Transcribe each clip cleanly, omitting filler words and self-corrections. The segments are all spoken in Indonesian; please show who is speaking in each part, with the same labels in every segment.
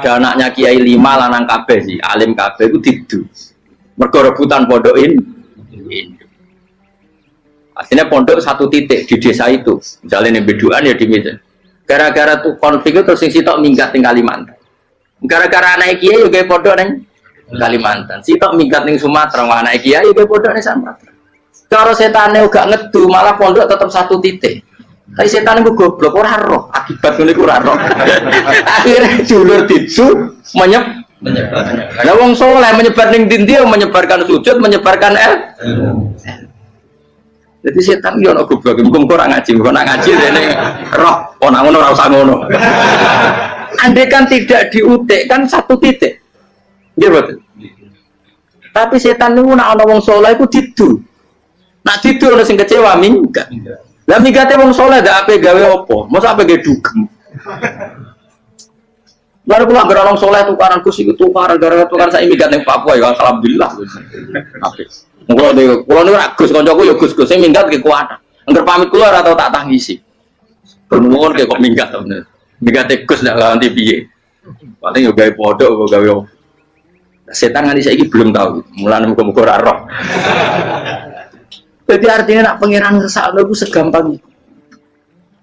Speaker 1: ada anaknya kiai 5 lanang kabeh sih, alim kabeh itu didu. Mergo rebutan pondokin. Akhirnya pondok satu titik di desa itu, misalnya nih beduan ya di meja. Gara-gara tuh konflik itu terus sing sitok minggat ning Kalimantan. Gara-gara anak kiai juga pondok ning Kalimantan. Sitok minggat ning Sumatera, anak kiai juga pondok ning Sumatera. Kalau setannya gak ngedu, malah pondok tetap satu titik. Tapi setan itu goblok, ora roh, akibat ngene ora roh. Akhirnya dulur didu menyebar. Karena wong soleh menyebar ning ndi menyebarkan sujud, menyebarkan Jadi setan yo ono goblok, mung ora ngaji, kok nak ngaji rene roh, ana ngono ora usah ngono. Andai kan tidak diutik kan satu titik. Nggih betul. Tapi setan niku nak ana wong saleh iku didu. Nak didu ono sing kecewa minggat. Lah minggate wong saleh ndak ape gawe apa? Mosok ape gawe dugem. Lalu kula anggere wong saleh tukaran Gus iku tukaran gara-gara tukaran sak minggat ning Papua ya alhamdulillah. Apik. Kula niku ora Gus kancaku ya Gus sing minggat ki kuat. Angger pamit kula ora tau tak tangisi. Bernuwun kok minggat to bener. Minggat Gus ndak ganti piye. Paling yo gawe podok kok gawe. Setan nganti saiki belum tahu. Mulane muga-muga ora roh. Jadi artinya nak pangeran ngersakno iku segampang itu.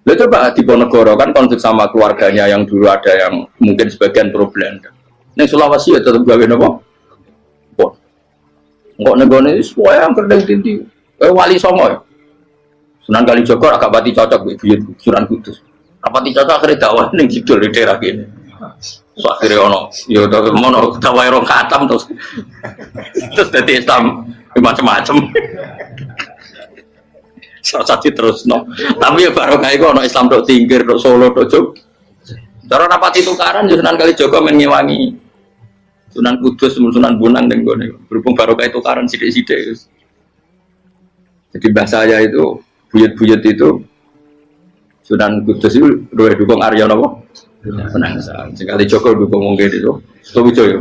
Speaker 1: Lha coba di Ponegoro kan konflik sama keluarganya yang dulu ada yang mungkin sebagian problem. Ning Sulawesi ya tetep gawe napa? Enggak negone semuanya yang kerdeng tinti. Wali Songo ya. Sunan Kalijaga agak pati cocok buyut Sunan Kudus. Rapati cocok akhirnya dakwah ning jidul di daerah kene. So akhirnya ono ya mono dakwah rong khatam terus dadi Islam macam-macam. Satu terus no. Tapi ya baru kayak ono Islam tok Tingkir, tok Solo, tok Jogja. Cara rapati tukaran Sunan Kalijaga men ngewangi Sunan Kudus, Sunan Bonang dan gone. Berhubung barokah itu karan sidik-sidik. Jadi bahasa saya itu buyut-buyut itu Sunan Kudus itu luwih dukung Arya napa? Penangsa. Sekali Joko dukung wong kene itu. Setuju ya.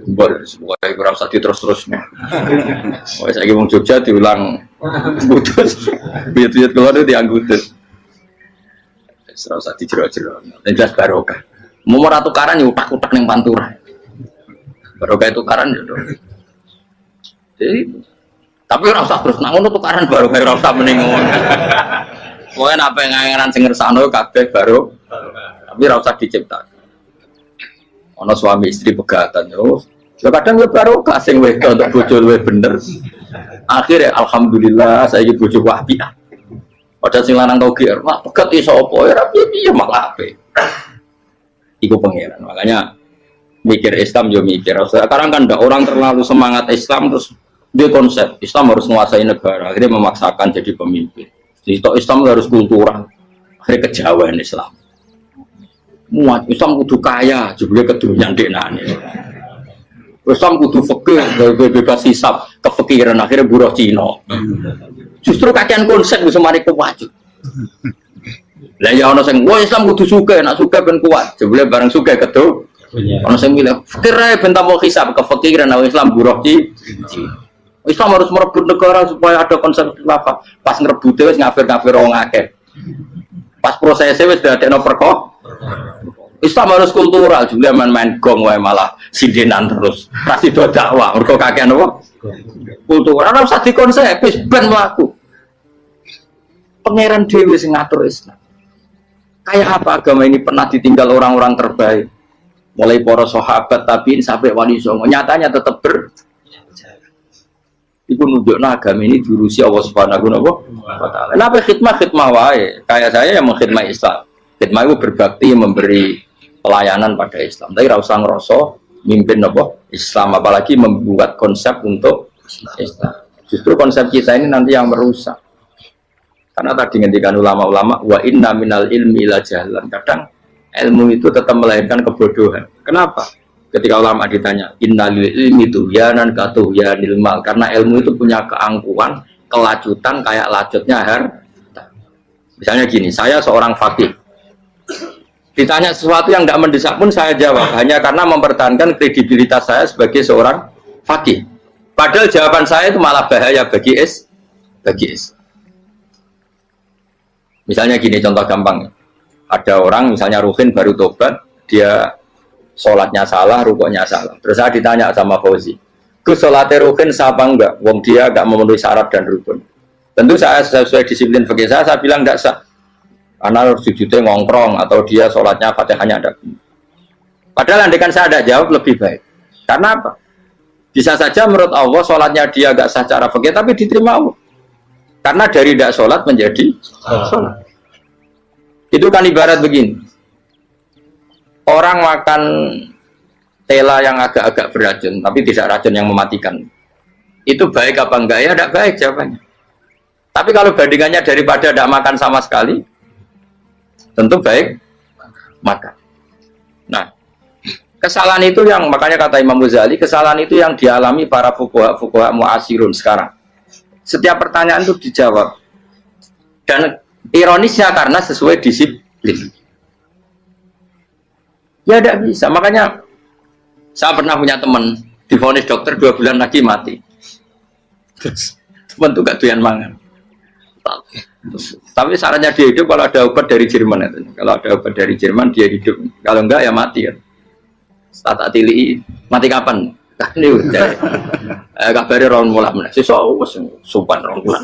Speaker 1: Mbok semoga ora usah terus-terusnya. Wes saiki wong Jogja diulang Kudus. Buyut-buyut keluar itu dianggo Kudus. Ora usah dijero-jero. Jelas barokah. Mau ora tukaran yo utak-utak ning Pantura. Barokah tukaran yo. Jadi tapi ora usah terus nang ngono tukaran barokah ora usah mending ngono. Pokoke nek pengen sing ngersakno kabeh baro. Tapi ora usah diciptakan. Ana suami istri pegatan terus. Ya kadang yo barokah sing wedok untuk bojo luwih bener. Akhirnya alhamdulillah saiki bojo wapiah. Padahal sing lanang tau GR, mak pegat iso apa ya piye malah apik. Iku pangeran. Makanya mikir Islam yo mikir. Sekarang kan enggak orang terlalu semangat Islam terus dia konsep Islam harus menguasai negara, akhirnya memaksakan jadi pemimpin. Jadi Islam harus kultural, akhirnya kejauhan Islam. Muat Islam kudu kaya, juga kedunyan denane. Islam kudu fikih, bebas hisab, kefikiran akhirnya buruh Cina. Justru kakean konsep bisa mari kewajib. Lah ya ana sing wah Islam kudu sugih, nek sugih ben kuat. Jebule bareng sugih kedo. Ana sing milih fikir ae ben tambah hisab kefikiran nek Islam buruh Cina. Islam harus merebut negara supaya ada konsep khilafah. Pas ngerebute wis ngafir-ngafir wong akeh. Pas prosesnya wis dadekno perkara. Islam harus kultural, juga main-main gong wae malah sidenan terus. Pasti do dakwah, mergo kakean apa? Kultural ora usah dikonsep, wis ben mlaku. Pangeran dhewe sing ngatur Islam. Kayak apa agama ini pernah ditinggal orang-orang terbaik? Mulai para sahabat tabi'in sampai wali songo, nyatanya tetap Iku nunjukno agama ini diurusi Allah Subhanahu wa taala. Kenapa khidmah wae? Kayak saya yang mengkhidmah Islam. Khidmah itu berbakti memberi pelayanan pada Islam. Tapi ora usah ngrasa mimpin apa Islam, apalagi membuat konsep untuk Islam. Justru konsep kita ini nanti yang merusak. Karena tadi ngendikan ulama-ulama wa inna minal ilmi la jahlan. Kadang ilmu itu tetap melahirkan kebodohan. Kenapa? Ketika ulama ditanya, innalil ilmi tuhyanan katuhyanil mal, karena ilmu itu punya keangkuhan, kelajutan kayak lajutnya harta. Misalnya gini, saya seorang faqih. Ditanya sesuatu yang tidak mendesak pun saya jawab, hanya karena mempertahankan kredibilitas saya sebagai seorang faqih. Padahal jawaban saya itu malah bahaya bagi Misalnya gini, contoh gampang. Ada orang, misalnya Ruhin baru tobat, dia sholatnya salah, rukuknya salah. Terus saya ditanya sama Fauzi, Gus sholatnya rukun siapa enggak? Wong dia enggak memenuhi syarat dan rukun. Tentu saya sesuai disiplin fikih saya bilang enggak sah. Karena sujudnya ngongkrong atau dia sholatnya fatihahnya ada. Padahal andaikan saya ada jawab lebih baik. Karena apa? Bisa saja menurut Allah sholatnya dia enggak sah secara fikih tapi diterima Allah. Karena dari tidak sholat menjadi sholat. Itu kan ibarat begini. Orang makan tela yang agak-agak beracun, tapi tidak racun yang mematikan. Itu baik apa enggak? Ya tidak baik jawabannya. Tapi kalau bandingannya daripada tidak makan sama sekali, tentu baik makan. Nah, kesalahan itu yang, makanya kata Imam Ghazali, kesalahan itu yang dialami para fuqaha mu'asirun sekarang. Setiap pertanyaan itu dijawab. Dan ironisnya karena sesuai disiplin. Ya tidak bisa. Makanya saya pernah punya teman divonis dokter 2 bulan lagi mati. Terus teman itu gak doyan mangan. Tapi sarannya dia hidup kalau ada obat dari Jerman itu. Kalau ada obat dari Jerman dia hidup. Kalau enggak ya mati kan. Tata tili mati kapan? Kan ini udah. Kabarnya orang mulai mana? Sesok supan orang bulan.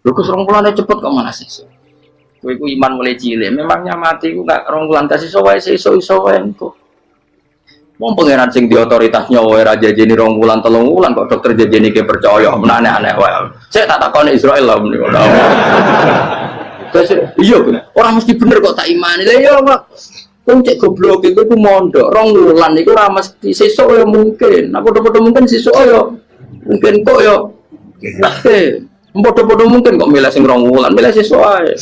Speaker 1: Lukus orang bulan cepet kok mana sih? Ku iman mulai cilik, memangnya mati ku gak rong bulan kasih sowae iso wae engko. Wong pangeran sing di otoritasnya wae ra jajeni rong bulan 3 bulan kok dokter jajeni ke percaya aneh-aneh wae. Saya tak takoni Israel lah muni ngono. Terus iya orang mesti bener kok tak imani. Lah iya Pak. Wong cek goblok iku mondok rong bulan iku ra mesti sesuk ya mungkin. Nah padha-padha mungkin sesuk ya mungkin kok ya. Bodoh-bodoh mungkin kok milih sing rong wulan, milih sesuk ae.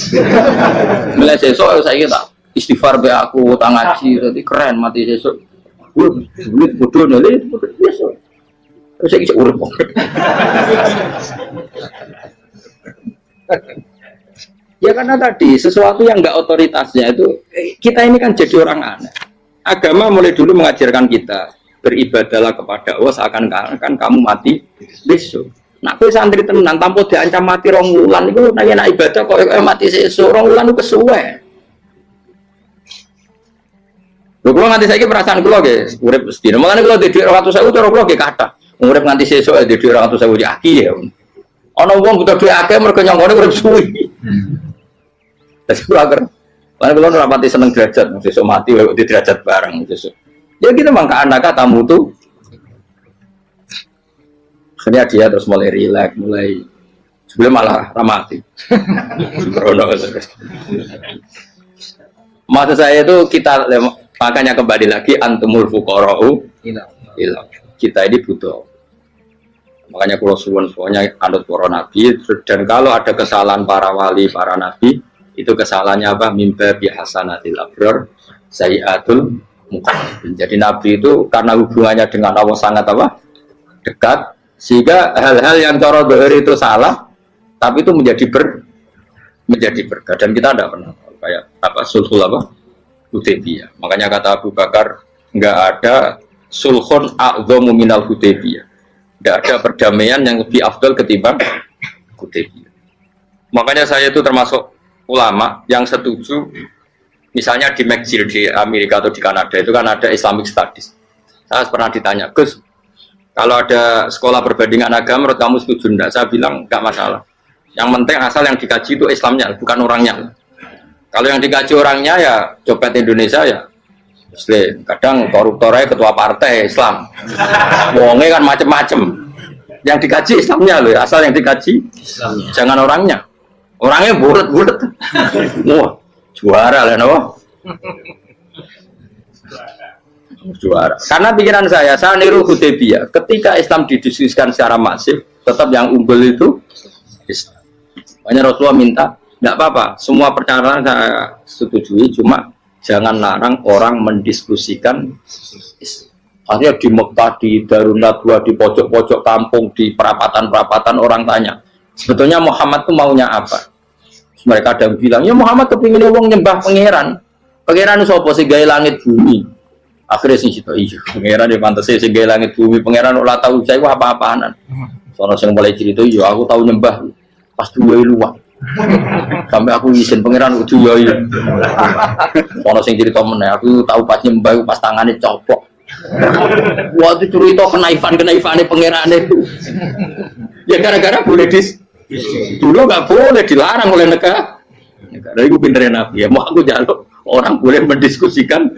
Speaker 1: Milih sesuk saiki tak istighfar be aku, tak ngaji, dadi keren mati sesuk. Duit bodoh nele sesuk. Terus saiki urip kok. Ya karena tadi sesuatu yang enggak otoritasnya itu kita ini kan jadi orang aneh. Agama mulai dulu mengajarkan kita beribadahlah kepada Allah seakan-akan kamu mati besok. Nak kowe santri tenan tanpa diancam mati rong wulan iku nek ibadah kok mati sesuk rong wulan ku kesuwe. Lho kula nganti saiki perasaan kula nggih urip sedina. Mulane kula di dhuwit 200.000 cara kula nggih kathah. Urip nganti sesuk di dhuwit 200.000 ya aki ya. Ana wong butuh dhuwit akeh mergo nyongkone urip suwi. Terus kula agar lan kula ora pati seneng derajat sesuk mati kok di derajat bareng sesuk. Ya kita mangka anak tamu tuh akhirnya dia terus mulai rileks, mulai sebelum malah ramati. Maksud saya itu kita makanya kembali lagi antumul fuqara'u ila. Kita ini butuh. Makanya kalau suwun semuanya anut para nabi dan kalau ada kesalahan para wali, para nabi itu kesalahannya apa? Mimba bihasanatil abrar sayyiatul muqarrabin. Jadi nabi itu karena hubungannya dengan Allah sangat apa? Dekat. Sehingga hal-hal yang cara dohir itu salah, tapi itu menjadi berkah dan kita tidak pernah kayak apa sulhul apa Hudaybiyah. Makanya kata Abu Bakar nggak ada sulhun a'dhamu minal Hudaybiyah. Nggak ada perdamaian yang lebih afdal ketimbang Hudaybiyah. Makanya saya itu termasuk ulama yang setuju, misalnya di McGill di Amerika atau di Kanada itu kan ada Islamic Studies. Saya pernah ditanya, Gus, kalau ada sekolah perbandingan agama, menurut kamu setuju enggak? Saya bilang enggak masalah. Yang penting asal yang dikaji itu Islamnya, bukan orangnya. Kalau yang dikaji orangnya ya copet Indonesia ya Muslim. Kadang koruptornya ketua partai Islam. Wonge kan macem-macem. Yang dikaji Islamnya loh, asal yang dikaji Islamnya. Jangan orangnya. Orangnya bulet-bulet. Wah, juara lah no. Juara. Karena pikiran saya niru Hudaybiyah. Ketika Islam didiskusikan secara masif, tetap yang unggul itu Islam. Makanya Rasulullah minta, tidak apa-apa, semua perkara saya setujui, cuma jangan larang orang mendiskusikan Islam. Akhirnya di Mekah, di Darun Nadwa, di pojok-pojok kampung, di perapatan-perapatan orang tanya, sebetulnya Muhammad itu maunya apa? Mereka ada yang bilang, ya Muhammad kepingin wong nyembah pangeran. Pangeran itu apa sih gaya langit bumi? Akhirnya sih itu iya, pangeran di pantas sih gaya langit bumi, pangeran ulah tahu saya apa-apaanan. Soalnya saya mulai cerita, iya aku tahu nyembah pas dua luang. Sampai aku izin pangeran udah ya. Ono sing cerita meneh, aku tahu pas nyembah pas tangane copok. Waktu cerita kenaifan-kenaifane pangerane itu. Ya gara-gara boleh dulu nggak boleh dilarang oleh negara. Negara itu pinterin Nabi. Ya mau aku jaluk orang boleh mendiskusikan.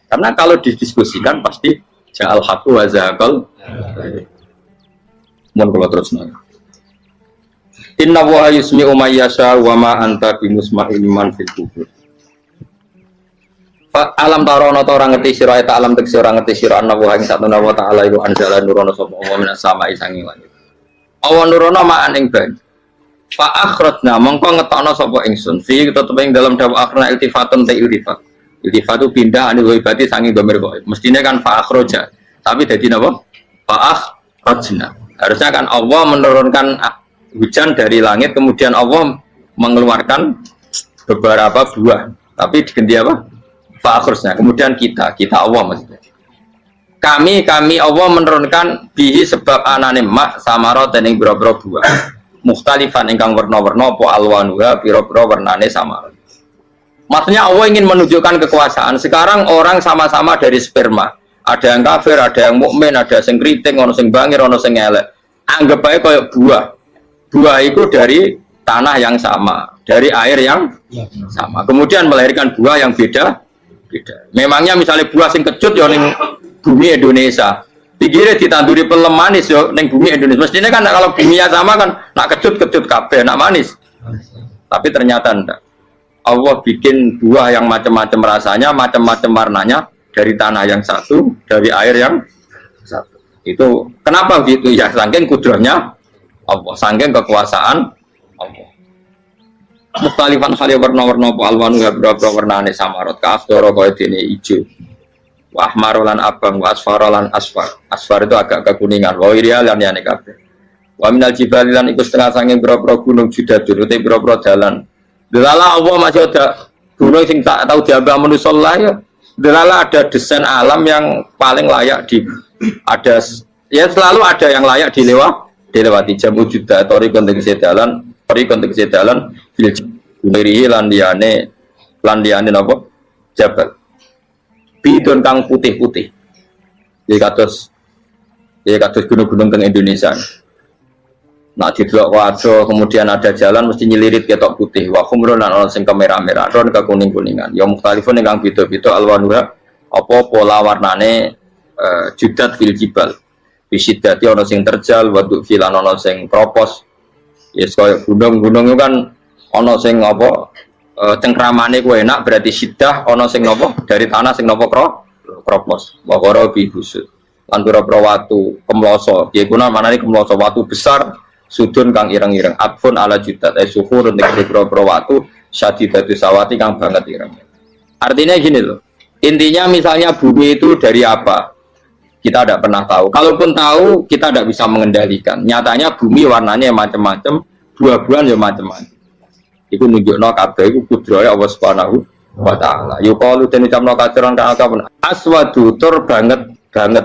Speaker 1: Karena kalau didiskusikan pasti ja'al haqqu wa zahaqal. Mohon kalau terus nanya. Inna wa yusmi'u may yasha wa ma anta bimusma'in man fil kubur. Alam tarono ta ora ngerti sira ta alam tekse ora ngerti sira ana wa ing satuna wa ta'ala iku anzala nurono sapa Allah minas sama'i sanging langit. Awan nurono ma'an ing banyu. Fa akhrajna mongko ngetokno sapa ingsun fi tetep ing dalam dawa akhirna iltifatun ta iltifat. Iltifat itu pindah anil ibati sanging domir kok. Mestine kan fa akhraja. Tapi dadi napa? Fa akhrajna. Harusnya kan Allah menurunkan hujan dari langit, kemudian Allah mengeluarkan beberapa buah. Tapi diganti apa? Fa'akhirusnya. Kemudian kita Allah maksudnya. Kami Allah menurunkan bihi sebab anane mak samarot dan yang biro-biro buah. Mukhtalifan ingkang warna-warna po alwanuha biro-biro warnane samarot. Maksudnya Allah ingin menunjukkan kekuasaan. Sekarang orang sama-sama dari sperma. Ada yang kafir, ada yang mukmin, ada yang keriting, ono sing bangir, ono sing elek. Anggap aja kayak buah. Buah itu dari tanah yang sama, dari air yang sama. Kemudian melahirkan buah yang beda. Memangnya misalnya buah sing kecut ya ning bumi Indonesia. Pikirnya ditanduri pelem manis ya ning bumi Indonesia. Mestinya kan kalau buminya sama kan nak kecut kabeh, nak manis. Tapi ternyata enggak. Allah bikin buah yang macam-macam rasanya, macam-macam warnanya dari tanah yang satu, dari air yang satu. Itu kenapa gitu ya? Saking kudrahnya Allah, saking kekuasaan Allah. Mustalifan khali warna-warna apa alwanu ya berapa warnane samarot kaafdoro kaya dene ijo. Wa ahmarolan abang wa asfarolan asfar. Asfar itu agak kekuningan. Wa iriya lan yane kabeh. Wa minal jibali lan iku setengah saking berapa gunung judatun uti berapa dalan. Delala Allah masih ada gunung sing tak tahu diambah manusa ya. Delala ada desain alam yang paling layak ada ya selalu ada yang layak dilewati jam wujuda tori kontek sedalan filmiri landiane napa jabal bidon kang putih-putih ya kados gunung-gunung teng Indonesia. Nah didelok wajo kemudian ada jalan mesti nyelirit ketok putih wa khumrun lan ana sing kemerah-merah ron ke kuning-kuningan ya mukhtalifun ingkang beda-beda alwanuha apa pola warnane judat fil jibal bisidati ana sing terjal waduk filan ana sing propos. Yes kaya gunung-gunung itu kan ana sing apa cengkramane ku enak berarti sidah ana sing napa dari tanah sing napa propos wa qara bi husud lan pira-pira watu kemloso piye kuna manane kemloso watu besar sudun kang ireng-ireng atfun ala judat suhur nek pira-pira watu syadidatu sawati kang banget ireng. Artinya gini loh. Intinya misalnya bumi itu dari apa? Kita tidak pernah tahu. Kalaupun tahu, kita tidak bisa mengendalikan. Nyatanya bumi warnanya macam-macam, buah-buahan ya macam-macam. Itu nunjukno kabeh iku kudrahe Allah Subhanahu wa taala. Yuqalu den ucapno kaciran kang apa? Aswadu tur banget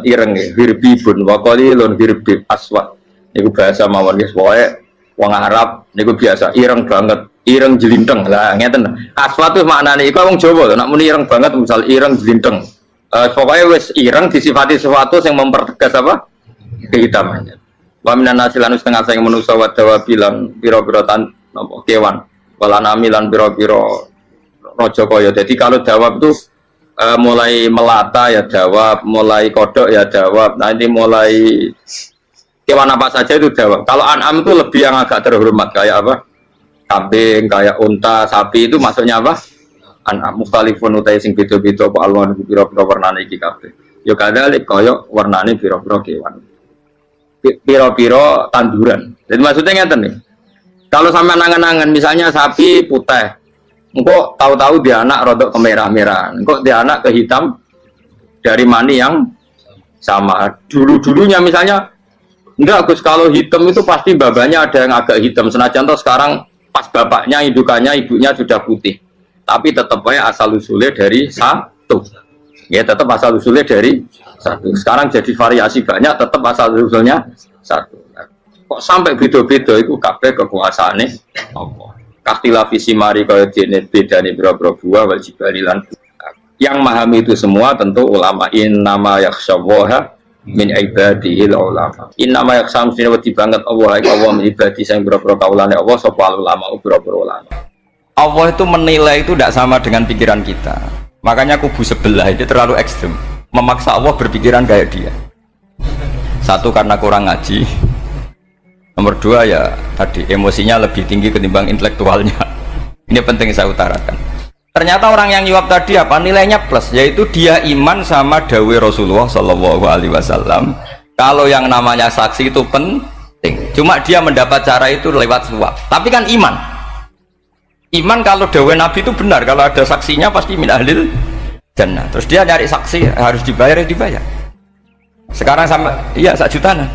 Speaker 1: ireng hirbibun wa qalilun hirbib aswad. Niku bahasa mawon wis pokoke wong Arab niku biasa ireng banget, ireng jelinteng. Lah ngeten. Aswad itu maknane iku wong Jawa nek muni ireng banget misal ireng jelinteng. Pokoknya wes ireng disifati sesuatu yang mempertegas apa kehitamannya. Wa minan nasilan setengah saya manusa wa dawabilan pira-pira tan napa kewan walanami lan pira-pira raja kaya. Jadi kalau dawab itu mulai melata ya dawab, mulai kodok ya dawab. Nanti mulai kewan apa saja itu dawab. Kalau an'am itu lebih yang agak terhormat kayak apa? Kambing, kayak unta, sapi itu maksudnya apa? Anak mukhtalifun utai sing beda-beda apa alwan pira-pira warnane iki kabeh. Ya kadhalik kaya warnane pira-pira kewan. Pira-pira tanduran. Jadi maksudnya ngeten nih. Kalau sampai nangan-nangan misalnya sapi putih. Engko tahu-tahu dia anak rodok kemerah-merahan. Engko dia anak ke hitam dari mani yang sama. Dulu-dulunya misalnya enggak Gus kalau hitam itu pasti babanya ada yang agak hitam. Senajan toh sekarang pas bapaknya, indukannya, ibunya sudah putih. Tapi tetap aja asal usulnya dari satu. Ya tetap asal usulnya dari satu. Sekarang jadi variasi banyak, tetap asal usulnya satu. Kok sampai beda-beda itu kabeh kekuasaane Allah. Kastilah visi mari kaya dene bedane boro-boro buah wal jibali lan yang memahami itu semua tentu ulama. Innama yakhsyallaha min ibadihil ulama. Innama yakhsam sine wedi banget Allah min ibadi sing boro-boro kaulane Allah sapa ulama boro-boro ulama. Allah itu menilai itu tidak sama dengan pikiran kita. Makanya kubu sebelah itu terlalu ekstrem, memaksa Allah berpikiran kayak dia. Satu karena kurang ngaji. Nomor dua ya tadi emosinya lebih tinggi ketimbang intelektualnya. Ini penting saya utarakan. Ternyata orang yang jawab tadi apa nilainya plus, yaitu dia iman sama dawai Rasulullah Shallallahu Alaihi Wasallam. Kalau yang namanya saksi itu penting. Cuma dia mendapat cara itu lewat suap. Tapi kan iman. Iman kalau dawai Nabi itu benar. Kalau ada saksinya pasti min ahlil jannah. Terus dia nyari saksi harus dibayar ya dibayar. Sekarang sama iya 1 juta nah.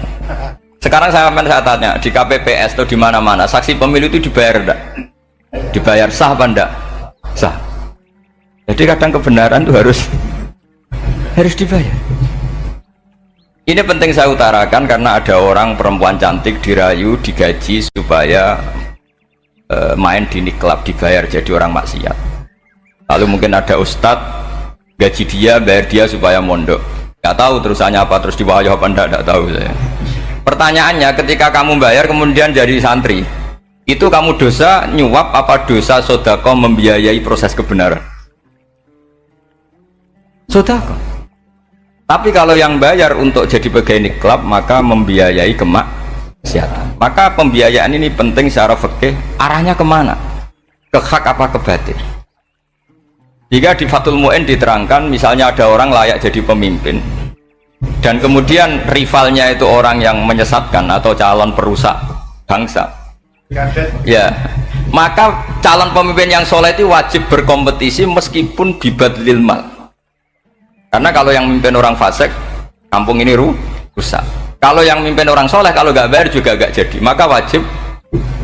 Speaker 1: Sekarang saya tanya di KPPS atau di mana-mana saksi pemilu itu dibayar enggak? Dibayar sah apa enggak? Sah. Jadi kadang kebenaran itu harus dibayar. Ini penting saya utarakan karena ada orang perempuan cantik dirayu, digaji supaya main di niklab dibayar jadi orang maksiat. Lalu mungkin ada ustadz gaji dia, bayar dia supaya mondok. Nggak tahu terusannya apa, terus diwayah apa enggak tahu saya. Pertanyaannya ketika kamu bayar kemudian jadi santri, itu kamu dosa nyuap apa dosa sodako membiayai proses kebenaran? Sodako. Tapi kalau yang bayar untuk jadi pegawai niklab maka membiayai kemaksiatan. Maka pembiayaan ini penting secara fikih. Arahnya kemana? Ke hak apa ke batil? Jika di Fathul Mu'in diterangkan misalnya ada orang layak jadi pemimpin dan kemudian rivalnya itu orang yang menyesatkan atau calon perusak bangsa, ya maka calon pemimpin yang soleh itu wajib berkompetisi meskipun bibadlil mal. Karena kalau yang memimpin orang fasik kampung ini rusak. Kalau yang memimpin orang soleh kalau nggak bayar juga nggak jadi, maka wajib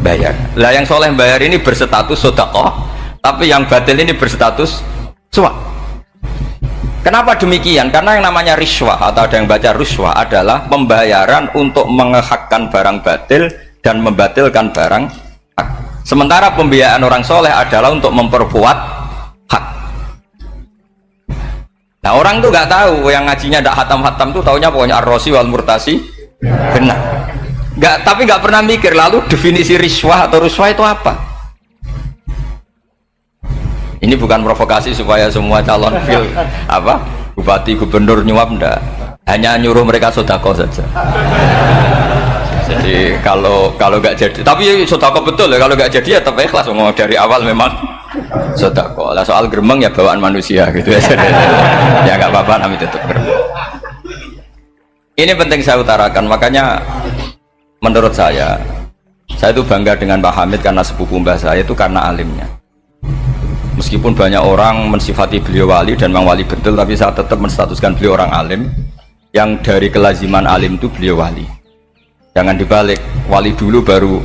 Speaker 1: bayar. Lah yang soleh bayar ini berstatus sedekah, tapi yang batil ini berstatus suap. Kenapa demikian? Karena yang namanya riswah atau ada yang baca ruswah adalah pembayaran untuk mengehakkan barang batil dan membatilkan barang hak. Sementara pembiayaan orang soleh adalah untuk memperkuat hak. Nah orang tuh nggak tahu, yang ngajinya tidak hatam-hatam tuh taunya pokoknya ar-rosi wal murtasi benar. Tapi nggak pernah mikir lalu definisi riswah atau ruswah itu apa? Ini bukan provokasi supaya semua calon bupati gubernur nyuap enggak, hanya nyuruh mereka sodako saja. Jadi kalau nggak jadi, tapi sodako betul ya, kalau nggak jadi ya tetap ikhlas dari awal memang sodako. Lah soal gremeng ya bawaan manusia gitu ya. Ya nggak apa-apa, kami tetap gremeng. Ini penting saya utarakan, makanya menurut saya itu bangga dengan Pak Hamid karena sepupu mbah saya itu karena alimnya. Meskipun banyak orang mensifati beliau wali dan memang wali betul, tapi saya tetap menstatuskan beliau orang alim yang dari kelaziman alim itu beliau wali. Jangan dibalik, wali dulu baru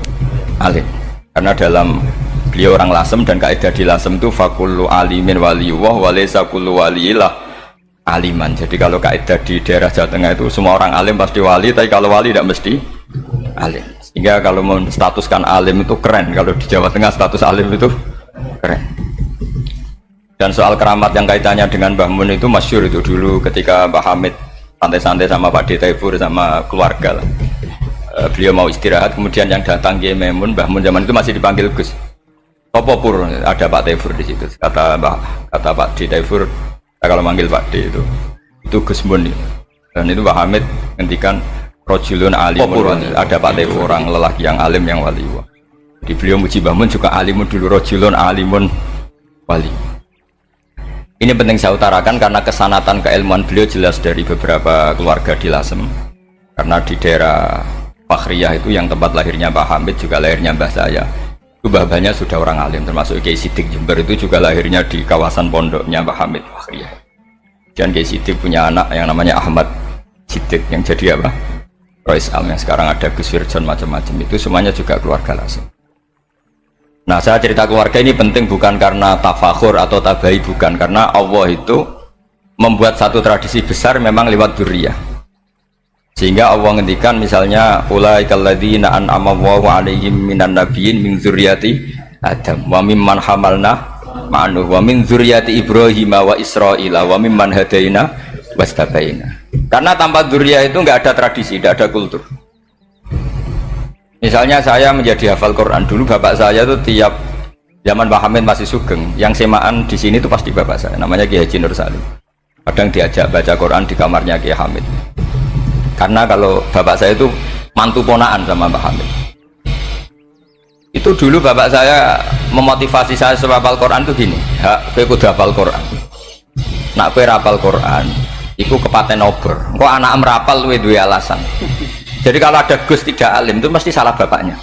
Speaker 1: alim. Karena dalam beliau orang Lasem dan kaidah di Lasem itu fakullu alimin waliyullah walaysa kullu waliyillah aliman. Jadi kalau kaidah di daerah Jawa Tengah itu semua orang alim pasti wali, tapi kalau wali tidak mesti alim. Sehingga kalau menstatuskan alim itu keren, kalau di Jawa Tengah status alim itu keren. Dan soal keramat yang kaitannya dengan Mbah Mun itu masyhur itu dulu ketika Mbah Hamid santai-santai sama Pak D. Taifur sama keluarga lah. Beliau mau istirahat, kemudian yang datang Kiai Maimun, Mbah Mun zaman itu masih dipanggil Gus. Apa pur ada Pak Taifur di situ. Kata Pak D. Taifur, kalau manggil Pak D itu Gus Mun. Dan itu Mbah Hamid ngendikan rojulun alimun, ada Pak Taifur orang lelaki yang alim yang wali. Di beliau muji Mbah Mun juga alimun dulu, rojulun alimun wali. Ini penting saya utarakan karena kesanatan keilmuan beliau jelas dari beberapa keluarga di Lasem. Karena di daerah Fakhriyah itu yang tempat lahirnya Pak Hamid juga lahirnya mbah saya. Itu mbah-mbahnya sudah orang alim, termasuk Kiai Sidik Jember itu juga lahirnya di kawasan pondoknya Pak Hamid Fakhriyah. Dan Kiai Sidik punya anak yang namanya Ahmad Sidik yang jadi Rois Am yang sekarang ada Gus Wirjon macam-macam, itu semuanya juga keluarga Lasem. Nah saya cerita keluarga ini penting bukan karena tafakhur atau tabai, bukan, karena Allah itu membuat satu tradisi besar memang lewat dzurriyyah. Sehingga Allah ngendikan misalnya ulaikal ladzina an'ama Allahu 'alaihim minan nabiyyin min dzurriyyati Adam wa mimman hamalna ma'anu wa min dzurriyyati Ibrahim wa Israila wa mimman hadaina wastabaina. Karena tanpa dzurriyyah itu enggak ada tradisi, enggak ada kultur. Misalnya saya menjadi hafal Quran, dulu bapak saya itu tiap zaman Pak Hamid masih sugeng, yang semaan di sini itu pasti bapak saya, namanya Kiai Haji Nur Salim. Kadang diajak baca Quran di kamarnya Kiai Hamid. Karena kalau bapak saya itu mantu ponaan sama Pak Hamid. Itu dulu bapak saya memotivasi saya supaya hafal Quran itu gini, kowe kudu hafal Quran. Nak kowe hafal Quran, iku kepaten obor. Kok anak merapal luwe duwe alasan. Jadi kalau ada Gus tidak alim itu mesti salah bapaknya.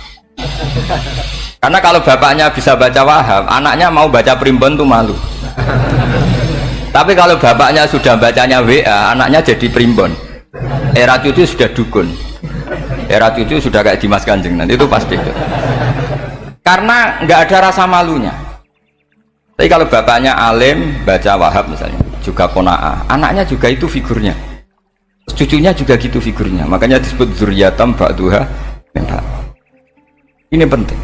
Speaker 1: Karena kalau bapaknya bisa baca Wahab, anaknya mau baca primbon tuh malu. Tapi kalau bapaknya sudah bacanya WA, anaknya jadi primbon. Era cucu sudah dukun. Era cucu sudah kayak Dimas Kanjeng, nanti itu pasti. Karena nggak ada rasa malunya. Tapi kalau bapaknya alim, baca Wahab misalnya, juga qanaah, anaknya juga itu figurnya. Cucunya juga gitu figurnya, makanya disebut dzurriyatam ba'duha min ba'd. Ini penting.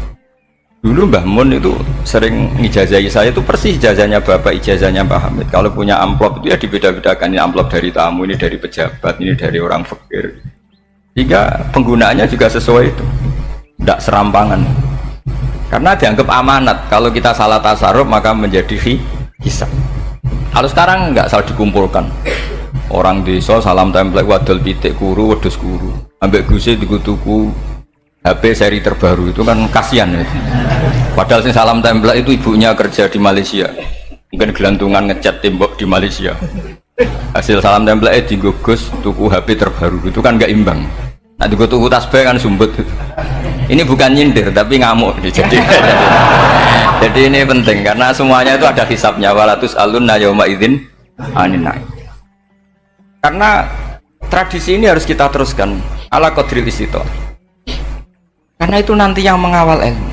Speaker 1: Dulu Mbah Mun itu sering ngijazahi saya, itu persis ijazahnya bapak, ijazahnya Mbah Hamid. Kalau punya amplop itu ya dibeda-bedakan, ini amplop dari tamu, ini dari pejabat, ini dari orang fakir. Hingga penggunaannya juga sesuai itu, tidak serampangan. Karena dianggap amanat, kalau kita salah tasarruf maka menjadi hisab. Kalau sekarang nggak salah dikumpulkan. Orang desa salam template wadol pitik kuru wedhus kuru ambek guse tuku HP seri terbaru itu kan kasihan ya. Padahal sing salam template itu ibunya kerja di Malaysia, mungkin gelantungan ngecat tembok di Malaysia. Hasil salam template digugus tuku HP terbaru itu kan nggak imbang. Nah tuku tasbih kan sumbut. Ini bukan nyindir tapi ngamuk jadi ini penting karena semuanya itu ada hisabnya. Walatus alunna yauma idzin anin naim. Karena tradisi ini harus kita teruskan ala qadril istithaq. Karena itu nanti yang mengawal ilmu.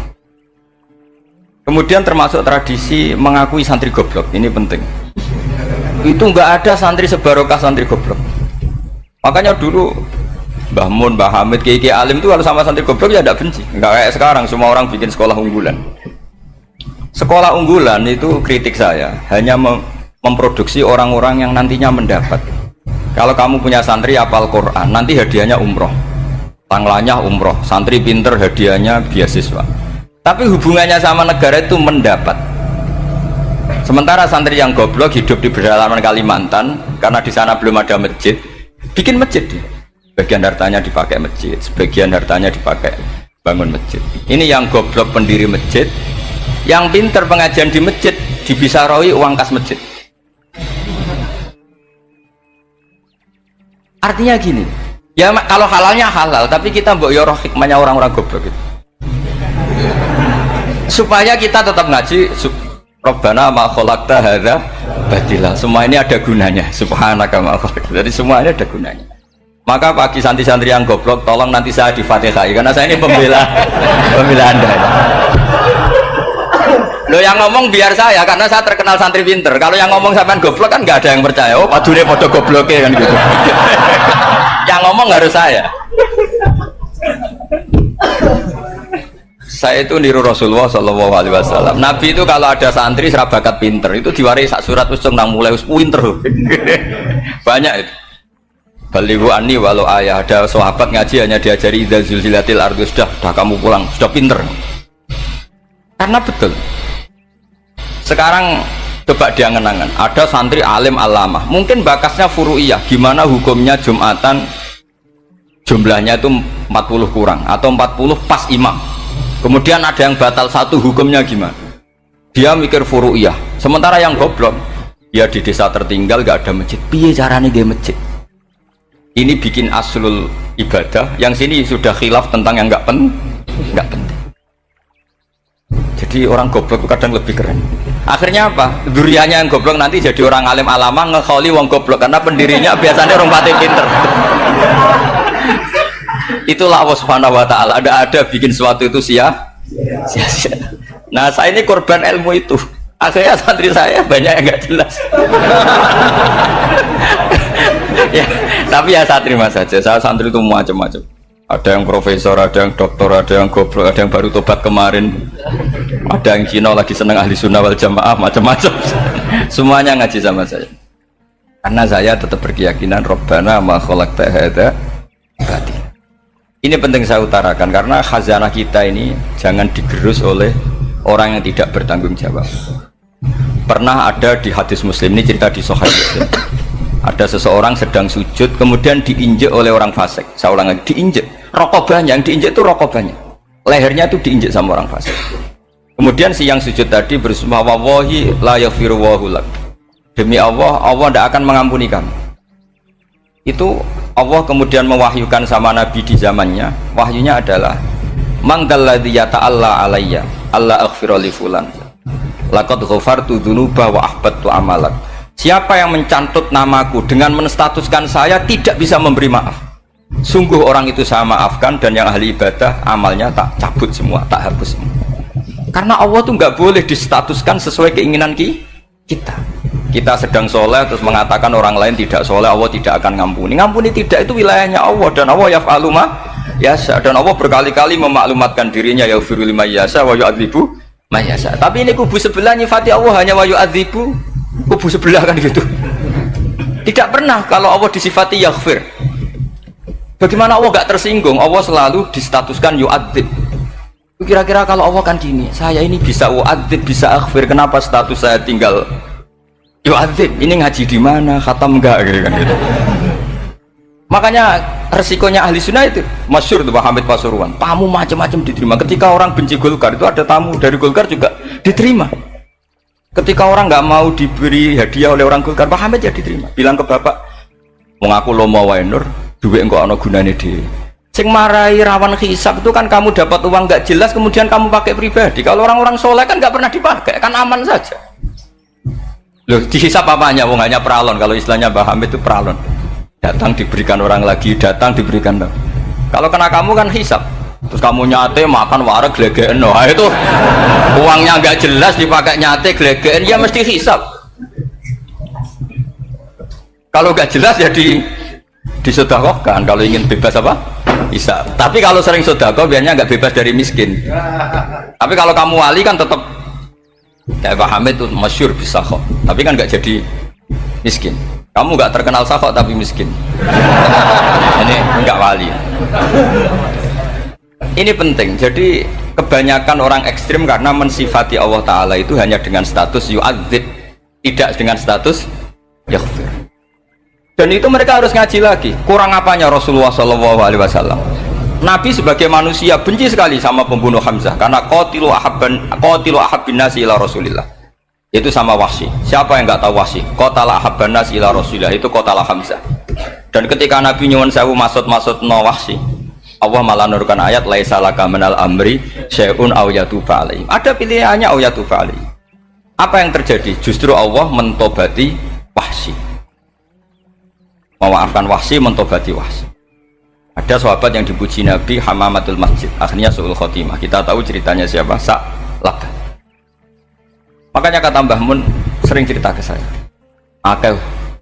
Speaker 1: Kemudian termasuk tradisi mengakui santri goblok, ini penting. Itu enggak ada santri sebarokah santri goblok. Makanya dulu Mbah Mun, Mbah Hamid, Kiai alim itu kalau sama santri goblok ya tidak benci. Enggak kayak sekarang semua orang bikin sekolah unggulan. Sekolah unggulan itu kritik saya hanya memproduksi orang-orang yang nantinya mendapat. Kalau kamu punya santri hafal Quran, nanti hadiahnya umroh, tanglanya umroh, santri pinter hadiahnya beasiswa. Tapi hubungannya sama negara itu mendapat. Sementara santri yang goblok hidup di pedalaman Kalimantan, karena di sana belum ada masjid, bikin masjid. Sebagian hartanya dipakai masjid, sebagian hartanya dipakai bangun masjid. Ini yang goblok pendiri masjid, yang pinter pengajian di masjid dibisaroi uang kas masjid. Artinya gini, ya kalau halalnya halal, tapi kita mbok yoroh hikmahnya orang-orang goblok gitu. Supaya kita tetap ngaji Rabbana ma khalaqta hadza batila. Semua ini ada gunanya. Subhanaka ma khalaqta. Jadi semua ini ada gunanya. Maka bagi santri-santri yang goblok, tolong nanti saya di Fatihah karena saya ini pembela Anda. Loh yang ngomong biar saya, karena saya terkenal santri pinter. Kalau yang ngomong sampean goblok kan nggak ada yang percaya. Oh, padune podo gobloknya kan gitu. Yang ngomong harus saya. Saya itu niru Rasulullah Shallallahu Alaihi Wasallam. Nabi itu kalau ada santri serabakat pinter itu diwaris sak surat usung nang mulai pinter. Banyak itu. Balighu anni walau ayah, ada sahabat ngaji hanya diajari idza zulzilatil ardu, sudah kamu pulang, sudah pinter. Karena betul. Sekarang coba diangan-angan, ada santri alim alamah, mungkin bakasnya furu'iyah, gimana hukumnya Jumatan jumlahnya itu 40 kurang atau 40 pas imam. Kemudian ada yang batal satu, hukumnya gimana? Dia mikir furu'iyah. Sementara yang goblok, dia di desa tertinggal gak ada masjid. Piye caranya dia masjid? Ini bikin aslul ibadah, yang sini sudah khilaf tentang yang gak penting. Jadi orang goblok itu kadang lebih keren. Akhirnya apa? Duriannya yang goblok nanti jadi orang alim alama ngekholi wong goblok karena pendirinya biasanya orang pati pinter. Itulah Allah Subhanahu wa taala. Ada bikin sesuatu itu sia-sia. Nah, saya ini korban ilmu itu. Akhirnya santri saya banyak yang nggak jelas. Ya, Tapi ya saya terima saja. Saya santri itu macam-macam. Ada yang profesor, ada yang doktor, ada yang goblok, ada yang baru tobat kemarin, ada yang Cina lagi seneng ahli sunnah wal jamaah, macam-macam. Semuanya ngaji sama saya. Karena saya tetap berkeyakinan Rabbana ma khalaqta hadza batil. Ini penting saya utarakan karena khazanah kita ini jangan digerus oleh orang yang tidak bertanggung jawab. Pernah ada di hadis Muslim, ini cerita di Sahih Muslim. Ada seseorang sedang sujud kemudian diinjek oleh orang fasik. Saya ulang lagi, diinjek. Rokobahnya, yang diinjek itu rokobahnya. Lehernya itu diinjek sama orang fasik. Kemudian si yang sujud tadi bersumpah wallahi la yaghfiru wallahu lak. Demi Allah, Allah tidak akan mengampuni kamu. Itu Allah kemudian mewahyukan sama Nabi di zamannya. Wahyunya adalah mangdalladzi yata'alla alayya alla aghfira li fulan. Laqad ghafartu dzunuba wa ahbattu amalak. Siapa yang mencantut namaku dengan menstatuskan saya tidak bisa memberi maaf, sungguh orang itu saya maafkan dan yang ahli ibadah amalnya tak cabut semua, tak hapus semua. Karena Allah tuh nggak boleh distatuskan sesuai keinginan kita. Kita sedang soleh terus mengatakan orang lain tidak soleh, Allah tidak akan ngampuni. Ngampuni tidak, itu wilayahnya Allah dan Allah yaf'alu ma yasha, dan Allah berkali-kali memaklumatkan dirinya yaghfiru liman yasha wa yu'adzibu man yasha. Tapi ini kubu sebelah nyifati Allah hanya wa yu'adzibu, kubu sebelah kan gitu. Tidak pernah kalau Allah disifati yaghfir. Bagaimana Allah gak tersinggung? Allah selalu distatuskan yu'adzib. Kira-kira kalau Allah kan gini, saya ini bisa u'adzib, bisa aghfir, kenapa status saya tinggal yu'adzib? Ini ngaji di mana? Khatam enggak gitu kan gitu. Makanya resikonya ahli sunnah itu masyhur tuh Pak Hamid Pasuruan, tamu macam-macam diterima. Ketika orang benci Golkar itu ada tamu dari Golkar juga diterima. Ketika orang nggak mau diberi hadiah oleh orang Golkar, Pak Hamid ya diterima. Bilang ke bapak, mengaku lomo wae nur, duit enggak ana gunane dhewe. Sing marai rawan hisab itu kan kamu dapat uang nggak jelas kemudian kamu pakai pribadi. Kalau orang-orang soleh kan nggak pernah dipakai, kan aman saja. Loh, dihisab apanya? Wong hanya peralon. Kalau istilahnya Pak Hamid itu peralon. Datang diberikan orang lagi, datang diberikan. Kalau kena kamu kan hisab. Terus kamu nyate makan wareg glegeken, nah itu uangnya nggak jelas dipakai nyate glegeken, ya mesti hisab. Kalau nggak jelas ya disedekahkan. Kalau ingin bebas apa? Hisab. Tapi kalau sering sedekah biasanya nggak bebas dari miskin. Tapi kalau kamu wali kan tetap kayak Pak Hamid itu masyhur bisa kok. Tapi kan nggak jadi miskin. Kamu nggak terkenal sakok tapi miskin. Ini nggak wali. Ini penting. Jadi kebanyakan orang ekstrim karena mensifati Allah Ta'ala itu hanya dengan status yu'adzib, tidak dengan status yaghfir. Dan itu mereka harus ngaji lagi. Kurang apanya Rasulullah SAW? Nabi sebagai manusia benci sekali sama pembunuh Hamzah karena qatilu ahabbin nasi ila Rasulillah. Itu sama Wahsy. Siapa yang nggak tahu Wahsy? Qatala ahabban nasi ila Rasulillah, itu qatala Hamzah. Dan ketika Nabi nyuwun sewu maksud no Wahsy, Allah malah nurkan ayat laisa laka minal amri syai'un aw yatuba alaihim. Ada pilihannya aw yatuba alaihim. Apa yang terjadi? Justru Allah mentobati Wahsy. Memaafkan Wahsy, mentobati Wahsy. Ada sahabat yang dipuji Nabi Hamamatul Masjid, akhirnya su'ul khotimah. Kita tahu ceritanya siapa? Sa'labah. Makanya kata Mbah Mun sering cerita ke saya.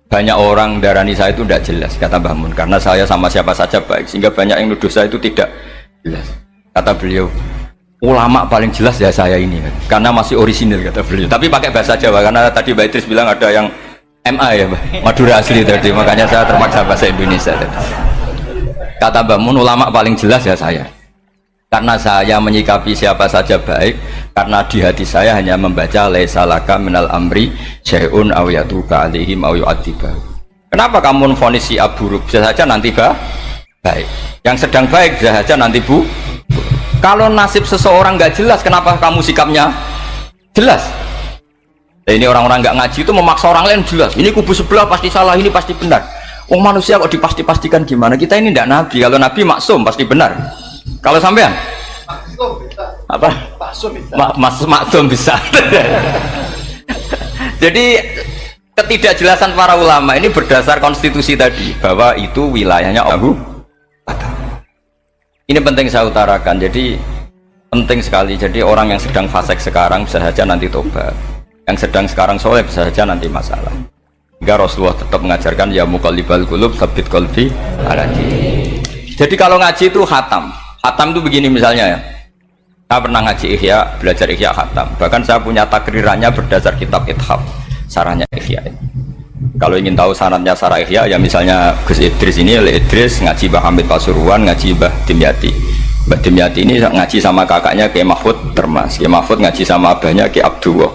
Speaker 1: Banyak orang darani saya itu tidak jelas, kata Mbah Mun, karena saya sama siapa saja baik, sehingga banyak yang nuduh saya itu tidak jelas. Kata beliau, ulama paling jelas ya saya ini kan, karena masih orisinil, kata beliau. Tapi pakai bahasa Jawa, karena tadi Mbak Idris bilang ada yang MA ya, Madura asli tadi, makanya saya terpaksa bahasa Indonesia tadi. Kata Mbah Mun, ulama paling jelas ya saya, karena saya menyikapi siapa saja baik, karena di hati saya hanya membaca laisa laka minal amri syai'un aw yatuba alaihim aw yu'adziba. Kenapa kamu memvonis si buruk? Bisa saja nanti baik. Yang sedang baik bisa saja nanti bu. Kalau nasib seseorang nggak jelas, kenapa kamu sikapnya jelas? Nah, ini orang-orang nggak ngaji itu memaksa orang lain jelas. Ini kubu sebelah pasti salah, ini pasti benar. Oh, manusia kok dipasti-pastikan gimana? Kita ini tidak nabi. Kalau nabi maksum pasti benar. Kalau sampean apa? Maksum bisa. Jadi ketidakjelasan para ulama ini berdasar konstitusi tadi bahwa itu wilayahnya Allah. Ini penting saya utarakan. Jadi penting sekali. Jadi orang yang sedang fasik sekarang bisa saja nanti tobat. Yang sedang sekarang soleh bisa saja nanti masalah. Hingga Rasulullah tetap mengajarkan ya muqallibal qulub tsabbit qalbi ala dinik. Jadi kalau ngaji itu khatam. Khatam itu begini misalnya ya. Saya pernah ngaji Ihya, belajar Ihya khatam. Bahkan saya punya takrirannya berdasar kitab Ithaf, sarahnya Ihya. Kalau ingin tahu sanadnya sarah Ihya, ya misalnya Gus Idris ini, Idris ngaji Mbah Hamid Pasuruan, ngaji Mbah Dimyati. Mbah Dimyati ini ngaji sama kakaknya Kiai Mahfud Termas. Kiai Mahfud ngaji sama abahnya Kiai Abdullah.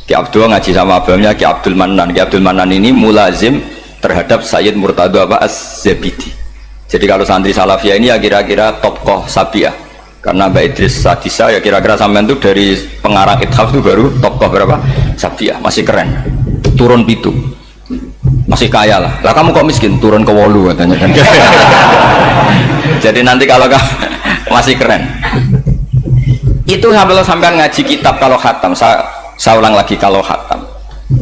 Speaker 1: Kiai Abdullah ngaji sama abahnya Kiai Abdul Manan. Kiai Abdul Manan ini mulazim terhadap Sayyid Murtado Az-Zabidi. Jadi kalau santri Salafiyah ini ya kira-kira tokoh Sabiah. Karena Mbak Idris Sadisa ya kira-kira sampean itu dari pengarang Ithaf itu baru tokoh berapa? Sabiah, masih keren. Turun pitu. Masih kaya lah. Lah kamu kok miskin? Turun ke wolu katanya kan. Jadi nanti kalau kamu masih keren. Itu sampai ngaji kitab kalau khatam. Saya ulang lagi kalau khatam.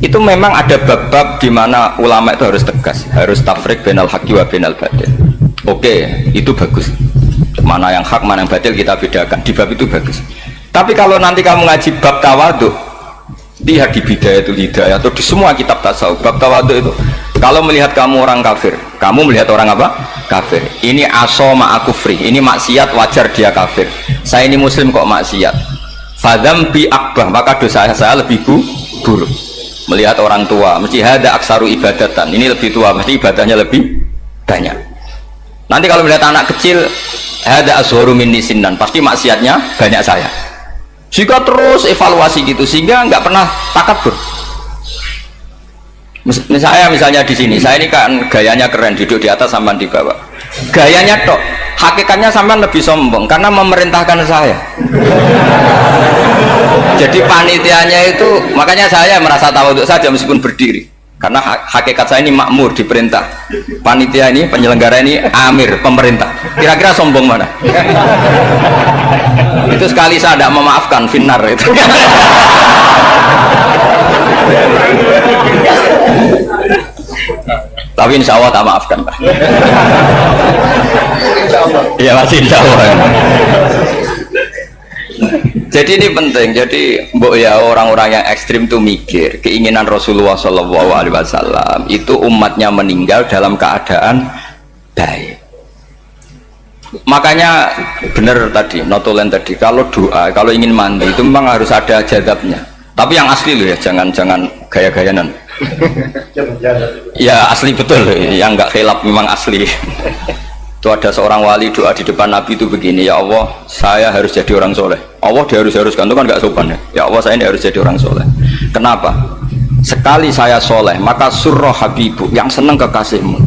Speaker 1: Itu memang ada bab-bab di mana ulama itu harus tegas, harus tafriq bainal haqqi wa bainal batil. Oke, itu bagus. Mana yang hak, mana yang batil kita bedakan. Di bab itu bagus. Tapi kalau nanti kamu ngaji bab tawadhu, lihat di Bidayatul Hidayah atau di semua kitab tasawuf, bab tawadhu itu kalau melihat kamu orang kafir, kamu melihat orang apa? Kafir. Ini aso ma'akufri, ini maksiat wajar dia kafir. Saya ini muslim kok maksiat. Fadzam bi akbah, maka dosa saya lebih buruk. Melihat orang tua, mesti hada aksaru ibadatan, ini lebih tua, mesti ibadahnya lebih banyak. Nanti kalau melihat anak kecil, hada azharu minni sinnan, pasti maksiatnya banyak saya. Jika terus evaluasi gitu sehingga nggak pernah takabur. Misalnya di sini, saya ini kan gayanya keren, duduk di atas sampai di bawah. Gayanya tok, hakikatnya sampai lebih sombong karena memerintahkan saya. Jadi panitianya itu, makanya saya merasa tawadhu saja meskipun berdiri. Karena hakikat saya ini makmur, diperintah. Panitia ini, penyelenggara ini amir, pemerintah. Kira-kira sombong mana? Itu sekali saya tidak memaafkan finnar itu. Tapi insya Allah tak maafkan, Pak. Iya masih insya Allah. Jadi ini penting. Jadi mbok ya orang-orang yang ekstrim itu mikir keinginan Rasulullah SAW itu umatnya meninggal dalam keadaan baik. Makanya benar tadi notulen tadi, kalau doa, kalau ingin mandi itu memang harus ada jadabnya. Tapi yang asli loh ya, jangan gaya-gayanan. Ya asli betul, yang nggak khilaf memang asli. Itu ada seorang wali doa di depan Nabi itu begini, ya Allah saya harus jadi orang soleh. Allah diharus-haruskan itu kan nggak sopan ya. Ya Allah saya ini harus jadi orang soleh. Kenapa? Sekali saya soleh maka surroh habibu, yang senang kekasihmu.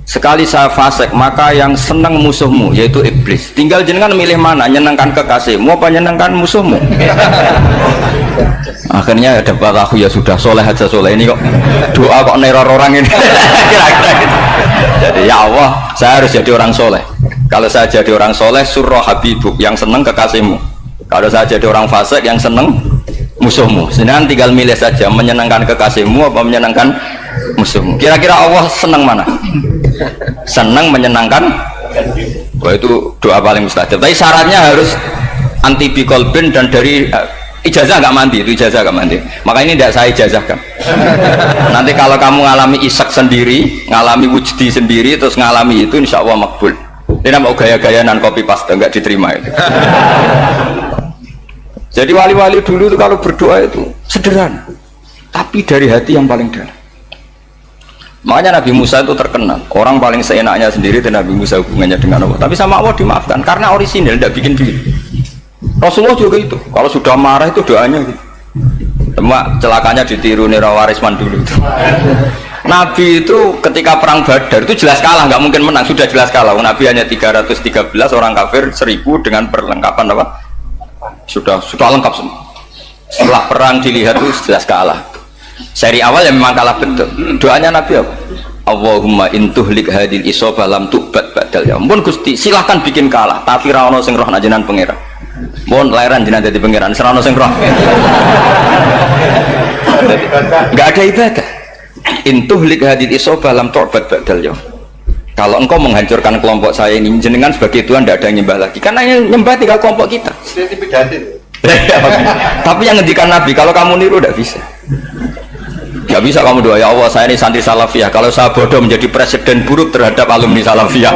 Speaker 1: Sekali saya fasik maka yang senang musuhmu, yaitu iblis. Tinggal jenengan milih mana, nyenangkan kekasihmu apa nyenangkan musuhmu. Akhirnya ya dapat aku ya sudah soleh aja soleh, ini kok doa kok neror orang ini. Kira-kira gitu. Jadi ya Allah saya harus jadi orang soleh. Kalau saya jadi orang soleh surroh habibu, yang senang kekasihmu. Kalau saya jadi orang fasik yang senang musuhmu. Sedangkan tinggal milih saja, menyenangkan kekasihmu apa menyenangkan musuhmu. Kira-kira Allah senang mana? Senang menyenangkan. Wah itu doa paling mustajab. Tapi syaratnya harus anti bikolbin dan dari ijazah nggak mandi, itu ijazah nggak mandi. Maka ini tidak saya ijazahkan. Nanti kalau kamu ngalami isak sendiri, ngalami wujdi sendiri, terus ngalami itu insya Allah makbul. Ini mau gaya-gayanan copy paste nggak diterima itu. Jadi wali-wali dulu itu kalau berdoa itu sederhana, tapi dari hati yang paling dalam. Makanya Nabi Musa itu terkenal, orang paling seenaknya sendiri dan Nabi Musa hubungannya dengan Allah. Tapi sama Allah dimaafkan karena orisinil, tidak bikin-bikin. Rasulullah juga itu, kalau sudah marah itu doanya gitu. Cuma celakanya ditiru Nira Warisman dulu itu. Nabi itu ketika perang Badar itu jelas kalah, nggak mungkin menang, sudah jelas kalah. Nabi hanya 313 orang kafir, 1000 dengan perlengkapan apa? Sudah lengkap semua. Setelah perang dilihat itu jelas kalah. Seri awal yang memang kalah betul. Doanya Nabi apa? Allahumma intuhlik hadil isobah lam tu'bad badal ya. Ampun Gusti, silahkan bikin kalah, tapi ra ono sing roh najenan pangeran. Mohon lahiran jenengan dadi pangeran, ora ono sing roh. Enggak ada ibadah. Intuhlik hadil isobah lam tu'bad badal ya. Kalau engkau menghancurkan kelompok saya ini, jenengan sebagai Tuhan tidak ada yang nyembah lagi. Karena yang nyembah tinggal kelompok kita. Tapi yang ngendikan Nabi, kalau kamu niru tidak bisa. Gak bisa kamu doa, ya Allah saya ini santri salafiyah, kalau saya bodoh menjadi presiden buruk terhadap alumni salafiyah.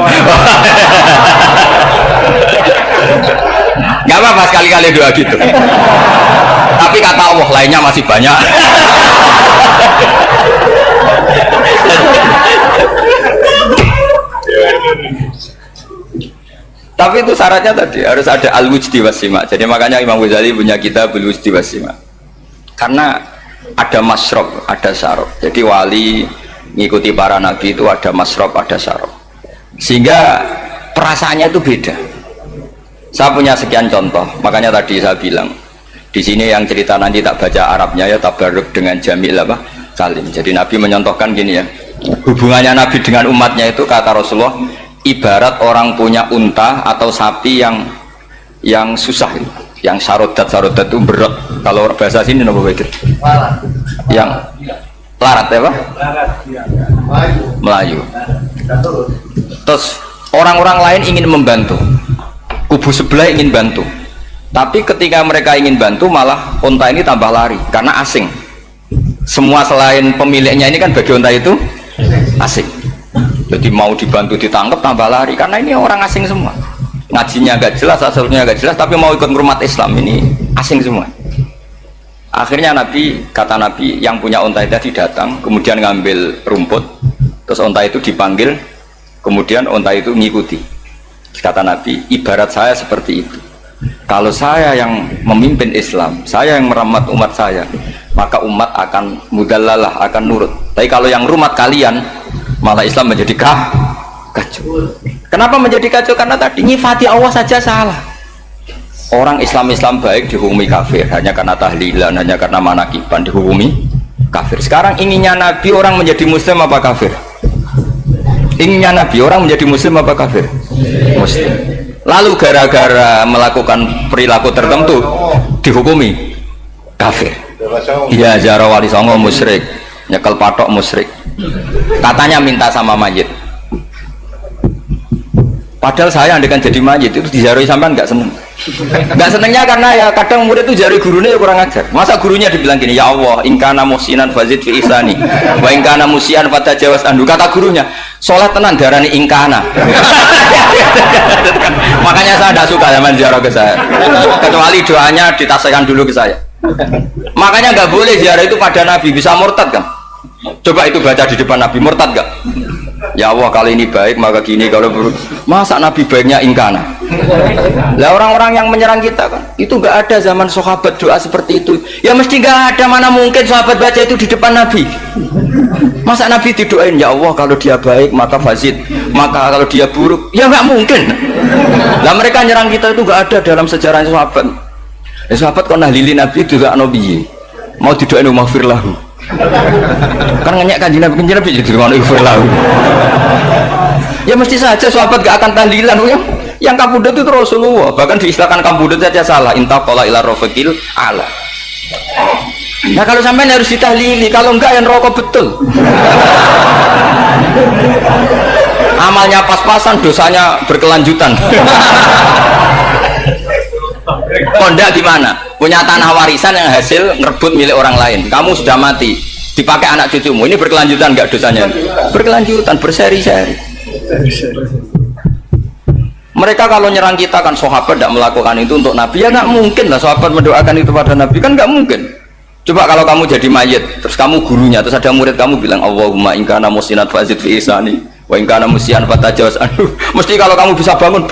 Speaker 1: Gak apa-apa sekali-kali doa gitu. Tapi kata Allah lainnya masih banyak. Tapi itu syaratnya tadi harus ada al-wujdi wasima. Jadi makanya Imam Ghazali punya kitab al-wujdi wasima. Karena ada masrob, ada syarob. Jadi wali ngikuti para nabi itu ada masrob, ada syarob. Sehingga perasaannya itu beda. Saya punya sekian contoh. Makanya tadi saya bilang di sini yang cerita nanti tak baca Arabnya ya, tabarruk dengan jamil apa kalim. Jadi Nabi menyontohkan gini ya. Hubungannya Nabi dengan umatnya itu kata Rasulullah ibarat orang punya unta atau sapi yang susah, yang sarodat itu berat. Kalau bahasa sini apa itu? Yang larat ya Pak? Melayu. Terus orang-orang lain ingin membantu, kubu sebelah ingin bantu, tapi ketika mereka ingin bantu malah unta ini tambah lari karena asing. Semua selain pemiliknya ini kan bagi unta itu asing. Jadi mau dibantu ditangkap tambah lari karena ini orang asing semua. Ngajinya agak jelas, asalnya agak jelas, tapi mau ikut ngurumat Islam ini asing semua. Akhirnya kata Nabi yang punya unta tadi datang, kemudian ngambil rumput, terus unta itu dipanggil, kemudian unta itu ngikuti. Kata Nabi, ibarat saya seperti itu. Kalau saya yang memimpin Islam, saya yang merawat umat saya, maka umat akan mudallalah, akan nurut. Tapi kalau yang rumat kalian, malah Islam menjadi kacau. Kenapa menjadi kacau? Karena tadi nyifati Allah saja salah. Orang Islam baik dihukumi kafir hanya karena tahlilan, hanya karena manakiban dihukumi kafir. Sekarang inginnya Nabi orang menjadi muslim apa kafir? Inginnya Nabi orang menjadi muslim apa kafir? Muslim. Lalu gara-gara melakukan perilaku tertentu dihukumi kafir. Iya, jaro wali songo musyrik, nyekel patok musyrik. Katanya minta sama mayit. Padahal saya andekan jadi mayit itu dijaroi sampean nggak seneng. Nggak senengnya karena ya kadang murid itu jari gurunya ya kurang ajar. Masa gurunya dibilang gini, ya Allah, ingkana musinan fazid fi ihsani, wa ingkana musian fatajawaz anhu. Kata gurunya, sholat tenan darani ingkana. Makanya saya tidak suka zaman ziarah ke saya. Kecuali doanya ditasihkan dulu ke saya. Makanya nggak boleh ziarah itu pada Nabi, bisa murtad kan? Coba itu baca di depan Nabi, murtad gak? Ya Allah kali ini baik maka gini, kalau buruk masa Nabi baiknya ingkana. Lah orang-orang yang menyerang kita kan itu gak ada zaman sahabat doa seperti itu. Ya mesti gak ada, mana mungkin sahabat baca itu di depan Nabi. Masa Nabi didoain ya Allah kalau dia baik maka fazid, maka kalau dia buruk ya gak mungkin. Lah mereka nyerang kita itu gak ada dalam sejarah sahabat. Ya sahabat kok nahlili Nabi juga Nabi mau didoain maghfir lahu. Kan ngenyek kanjeng Nabi jadi ngono ifirlahu. Ya mesti saja sahabat gak akan tahlilan yang kabudut itu Rasulullah, bahkan diistilahkan kabudut saja salah, intaqala ila rafiqil ala. Nah kalau sampai harus ditahlili, kalau enggak yang rokok betul. Amalnya pas-pasan, dosanya berkelanjutan. Kondak gimana? Punya tanah warisan yang hasil ngerebut milik orang lain, kamu sudah mati, dipakai anak cucumu, ini berkelanjutan nggak dosanya? Berkelanjutan, berseri-seri. Mereka kalau nyerang kita kan sahabat tidak melakukan itu untuk Nabi, ya nggak mungkin lah sahabat mendoakan itu pada Nabi, kan nggak mungkin. Coba kalau kamu jadi mayit, terus kamu gurunya, terus ada murid kamu bilang Allahumma ingkana musinat fazid fi ihsani wa ingkana musian fatajawaz anhu, mesti kalau kamu bisa bangun.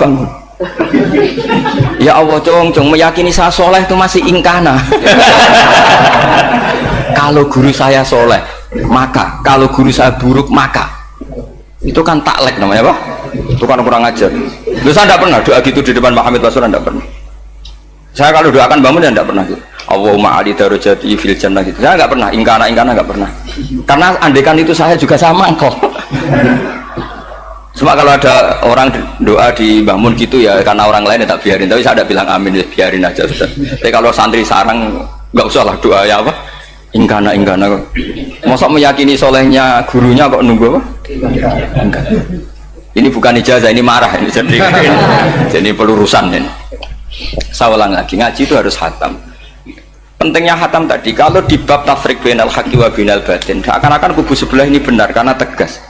Speaker 1: Ya Allah, cong meyakini saya soleh itu masih ingkana. Kalau guru saya soleh maka, kalau guru saya buruk maka, itu kan taklek namanya Pak, itu kan kurang ajar. Loh, saya tidak pernah doa gitu di depan Muhammad Rasulullah, tidak pernah. Saya kalau doakan bangun ya tidak pernah gitu. Allahumma ali darajati fil jannah gitu, saya nggak pernah ingkana nggak pernah, karena andekan itu saya juga sama engkau. Cuma kalau ada orang doa di bangun gitu ya karena orang lain ya tak biarin, tapi saya ada bilang amin ya, biarin aja sudah. Tapi kalau santri sarang nggak usah lah doa ya apa ingkana kok. Masa meyakini solehnya gurunya kok nunggu apa? Enggak. Ini bukan ijazah, ini marah ini, jadi pelurusan ini. Saya ulang lagi, ngaji itu harus khatam. pentingnya khatam tadi, kalau di bab tafriq bainal haqqi wa bainal batin, seakan-akan kubu sebelah ini benar karena tegas.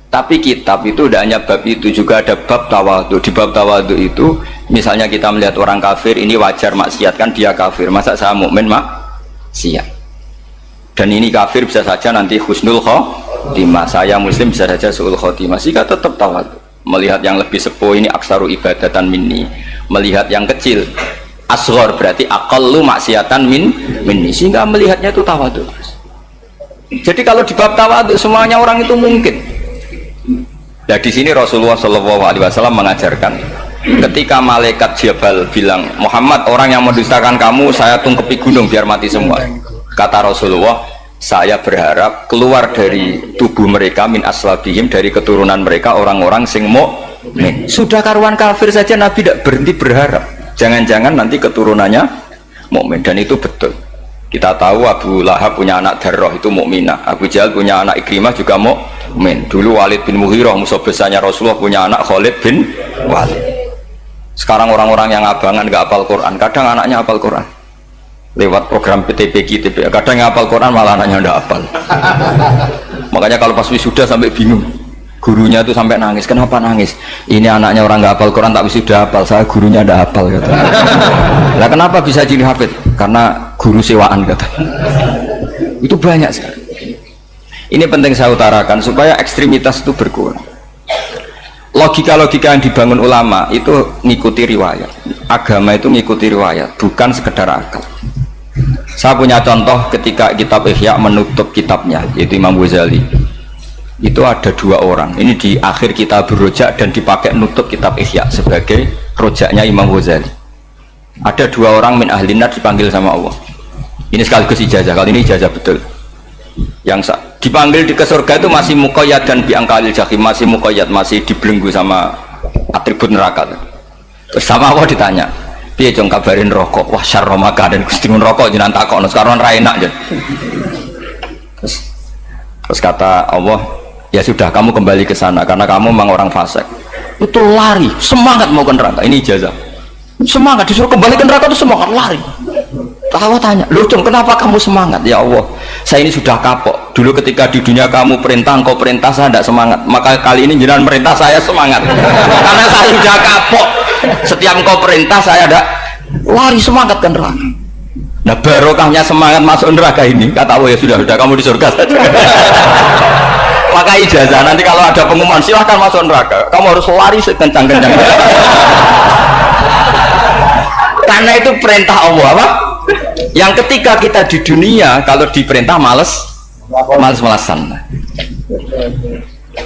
Speaker 1: Tapi kitab itu tidak hanya bab itu, juga ada bab tawadhu. Di bab tawadhu itu, misalnya kita melihat orang kafir, ini wajar maksiat kan, dia kafir. Masa saya mukmin maksiat? Dan ini kafir bisa saja nanti husnul khotimah, saya muslim bisa saja su'ul khotimah. Jika tetap tawadhu, melihat yang lebih sepuh ini aksaru ibadatan minni, melihat yang kecil asghar berarti aqallu maksiatan minni, sehingga melihatnya itu tawadhu. Jadi kalau di bab tawadhu semuanya orang itu mungkin. Nah di sini Rasulullah SAW mengajarkan, ketika malaikat Jabal bilang, Muhammad, orang yang mendustakan kamu saya tungkepi gunung biar mati semua. Kata Rasulullah, saya berharap keluar dari tubuh mereka min aslabihim, dari keturunan mereka orang-orang sing mukmin. Sudah karuan kafir saja Nabi tidak berhenti berharap, jangan-jangan nanti keturunannya mukmin. Dan itu betul. Kita tahu Abu Lahab punya anak Darroh itu mukminah, Abu Jahal punya anak Ikrimah juga mukmin. Dulu Walid bin Mughirah musuh besarnya Rasulullah punya anak Khalid bin Walid. Sekarang orang-orang yang abangan nggak hafal Quran, kadang anaknya hafal Quran lewat program PTPQ, kadang yang hafal Quran malah anaknya nggak hafal. Makanya kalau pas wisuda sampai bingung, gurunya itu sampai nangis. Kenapa nangis? Ini anaknya orang nggak hafal Quran tak wisuda hafal, saya gurunya nggak hafal kata. Lah kenapa bisa jadi hafid? Karena guru sewaan kata. Itu banyak sekali. Ini penting saya utarakan supaya ekstremitas itu berkurang. Logika-logika yang dibangun ulama itu ngikuti riwayat. Agama itu ngikuti riwayat, bukan sekedar akal. Saya punya contoh ketika kitab Ihya menutup kitabnya, yaitu Imam Ghazali. Itu ada dua orang. Ini di akhir kitab Rojak dan dipakai nutup kitab Ihya sebagai rojaknya Imam Ghazali. Ada dua orang min ahli nar dipanggil sama Allah. Ini sekaligus ijazah, kali ini ijazah betul. Yang dipanggil di ke surga itu masih muqayyad dan biangkalil jahim, masih muqayyad, masih dibelenggu sama atribut neraka. Terus sama Allah ditanya, piye jong kabarin rokok? Wah syarra maka dan Gusti rokok jenengan takokno sekarang ra enak aja. Terus kata Allah, ya sudah kamu kembali ke sana karena kamu memang orang fasik. Itu lari, semangat mau ke neraka. Ini ijazah. Semangat disuruh kembali ke neraka itu semangat lari. Allah tanya, loh Jong, kenapa kamu semangat? Ya Allah, saya ini sudah kapok. Dulu ketika di dunia kamu perintah, engkau perintah, saya tidak semangat. Maka kali ini jenengan perintah, saya semangat. Karena saya sudah kapok. Setiap engkau perintah, saya ada lari semangat ke neraka. Nah barokahnya semangat masuk neraka ini, kata Allah, ya sudah kamu di surga saja. Maka ijazah, nanti kalau ada pengumuman, silahkan masuk neraka. Kamu harus lari sekencang-kencang. Karena itu perintah Allah, apa? Yang ketika kita di dunia kalau diperintah males-malesan.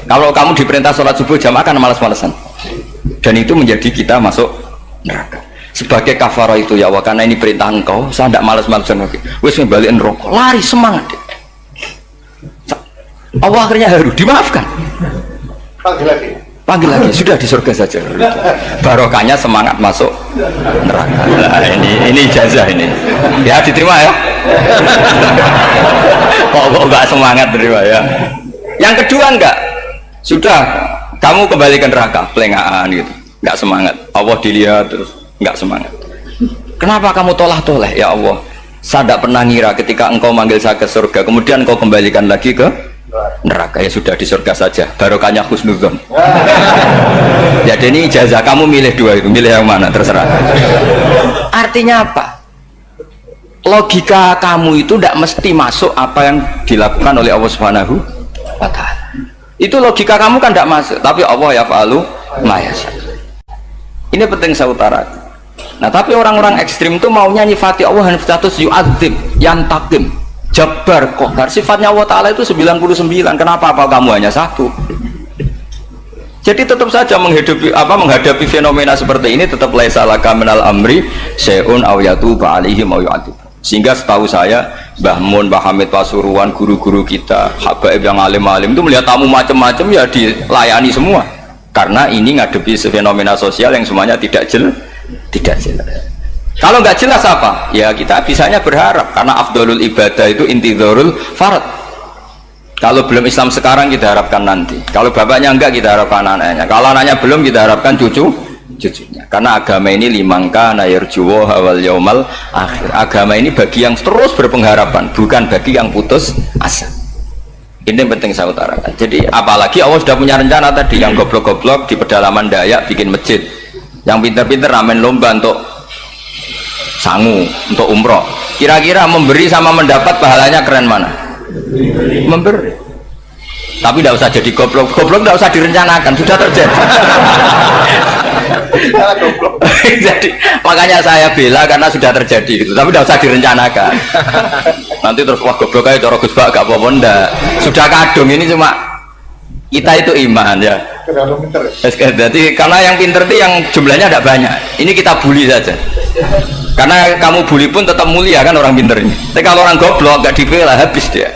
Speaker 1: Kalau kamu diperintah sholat subuh jamaah kan males-malesan. Dan itu menjadi kita masuk neraka. Sebagai kafarah itu ya Allah, karena ini perintah engkau, saya tidak males-malesan lagi. Wes balikin rokok, lari semangat. Allah akhirnya harus dimaafkan. Panggil lagi, sudah di surga saja. Barokahnya semangat masuk neraka. Nah, ini ijazah ini. Ya diterima ya. Kok enggak semangat terima ya. Yang kedua enggak. Sudah kamu kembali ke neraka, pelengahan gitu. Enggak semangat. Allah dilihat terus enggak semangat. Kenapa kamu tolah-toleh ya Allah? Saya tidak pernah ngira ketika engkau manggil saya ke surga, kemudian engkau kembalikan lagi ke neraka. Ya sudah di surga saja, barokahnya husnudzon. Jadi ini ijazah, kamu milih dua itu, milih yang mana terserah. Artinya apa? Logika kamu itu tidak mesti masuk apa yang dilakukan oleh Allah Subhanahu wa Ta'ala. Itu logika kamu kan tidak masuk, tapi Allah yaf'alu ma yasha. Ini penting saya utarakan. Nah tapi orang-orang ekstrim itu maunya nyifati Allah dengan status yu'adzib, yantakim, Jabbar, Qahar. Sifatnya Allah Ta'ala itu 99. Kenapa apa kamu hanya satu? Jadi tetap saja menghadapi fenomena seperti ini tetap laisa laka minal amri syai'un aw yatuba alaihim aw yu'adzib. Sehingga setahu saya Mbah Mun, Mbah Hamid Pasuruan, guru-guru kita, habaib yang alim-alim itu melihat tamu macam-macam ya dilayani semua. Karena ini ngadepi fenomena sosial yang semuanya tidak jelas. Kalau nggak jelas apa? Ya kita bisanya berharap karena afdolul ibadah itu intidharul farad. Kalau belum Islam sekarang kita harapkan nanti. Kalau bapaknya enggak kita harapkan anaknya. Kalau anaknya belum kita harapkan cucu. cucunya. Karena agama ini limangka nayarjuwo hawal yaumal akhir. Agama ini bagi yang terus berpengharapan, bukan bagi yang putus asa. Ini yang penting saya utarakan. Jadi apalagi Allah sudah punya rencana tadi, yang goblok-goblok di pedalaman Dayak bikin masjid, yang pinter-pinter ramen lomba untuk sangu, untuk umroh. Kira-kira memberi sama mendapat pahalanya keren mana? Memberi. Tapi tidak usah jadi goblok tidak usah direncanakan, sudah terjadi. Jadi makanya saya bela karena sudah terjadi gitu. Tapi tidak usah direncanakan. Nanti terus wah goblok aja cara Gus Bak gak apa-apa ndak. Sudah kadung, ini cuma kita itu iman ya. Jadi karena yang pinter itu yang jumlahnya tidak banyak. Ini kita bully saja. Karena kamu bully pun tetap mulia kan orang pinter ini. Tapi kalau orang goblok gak dibela habis dia.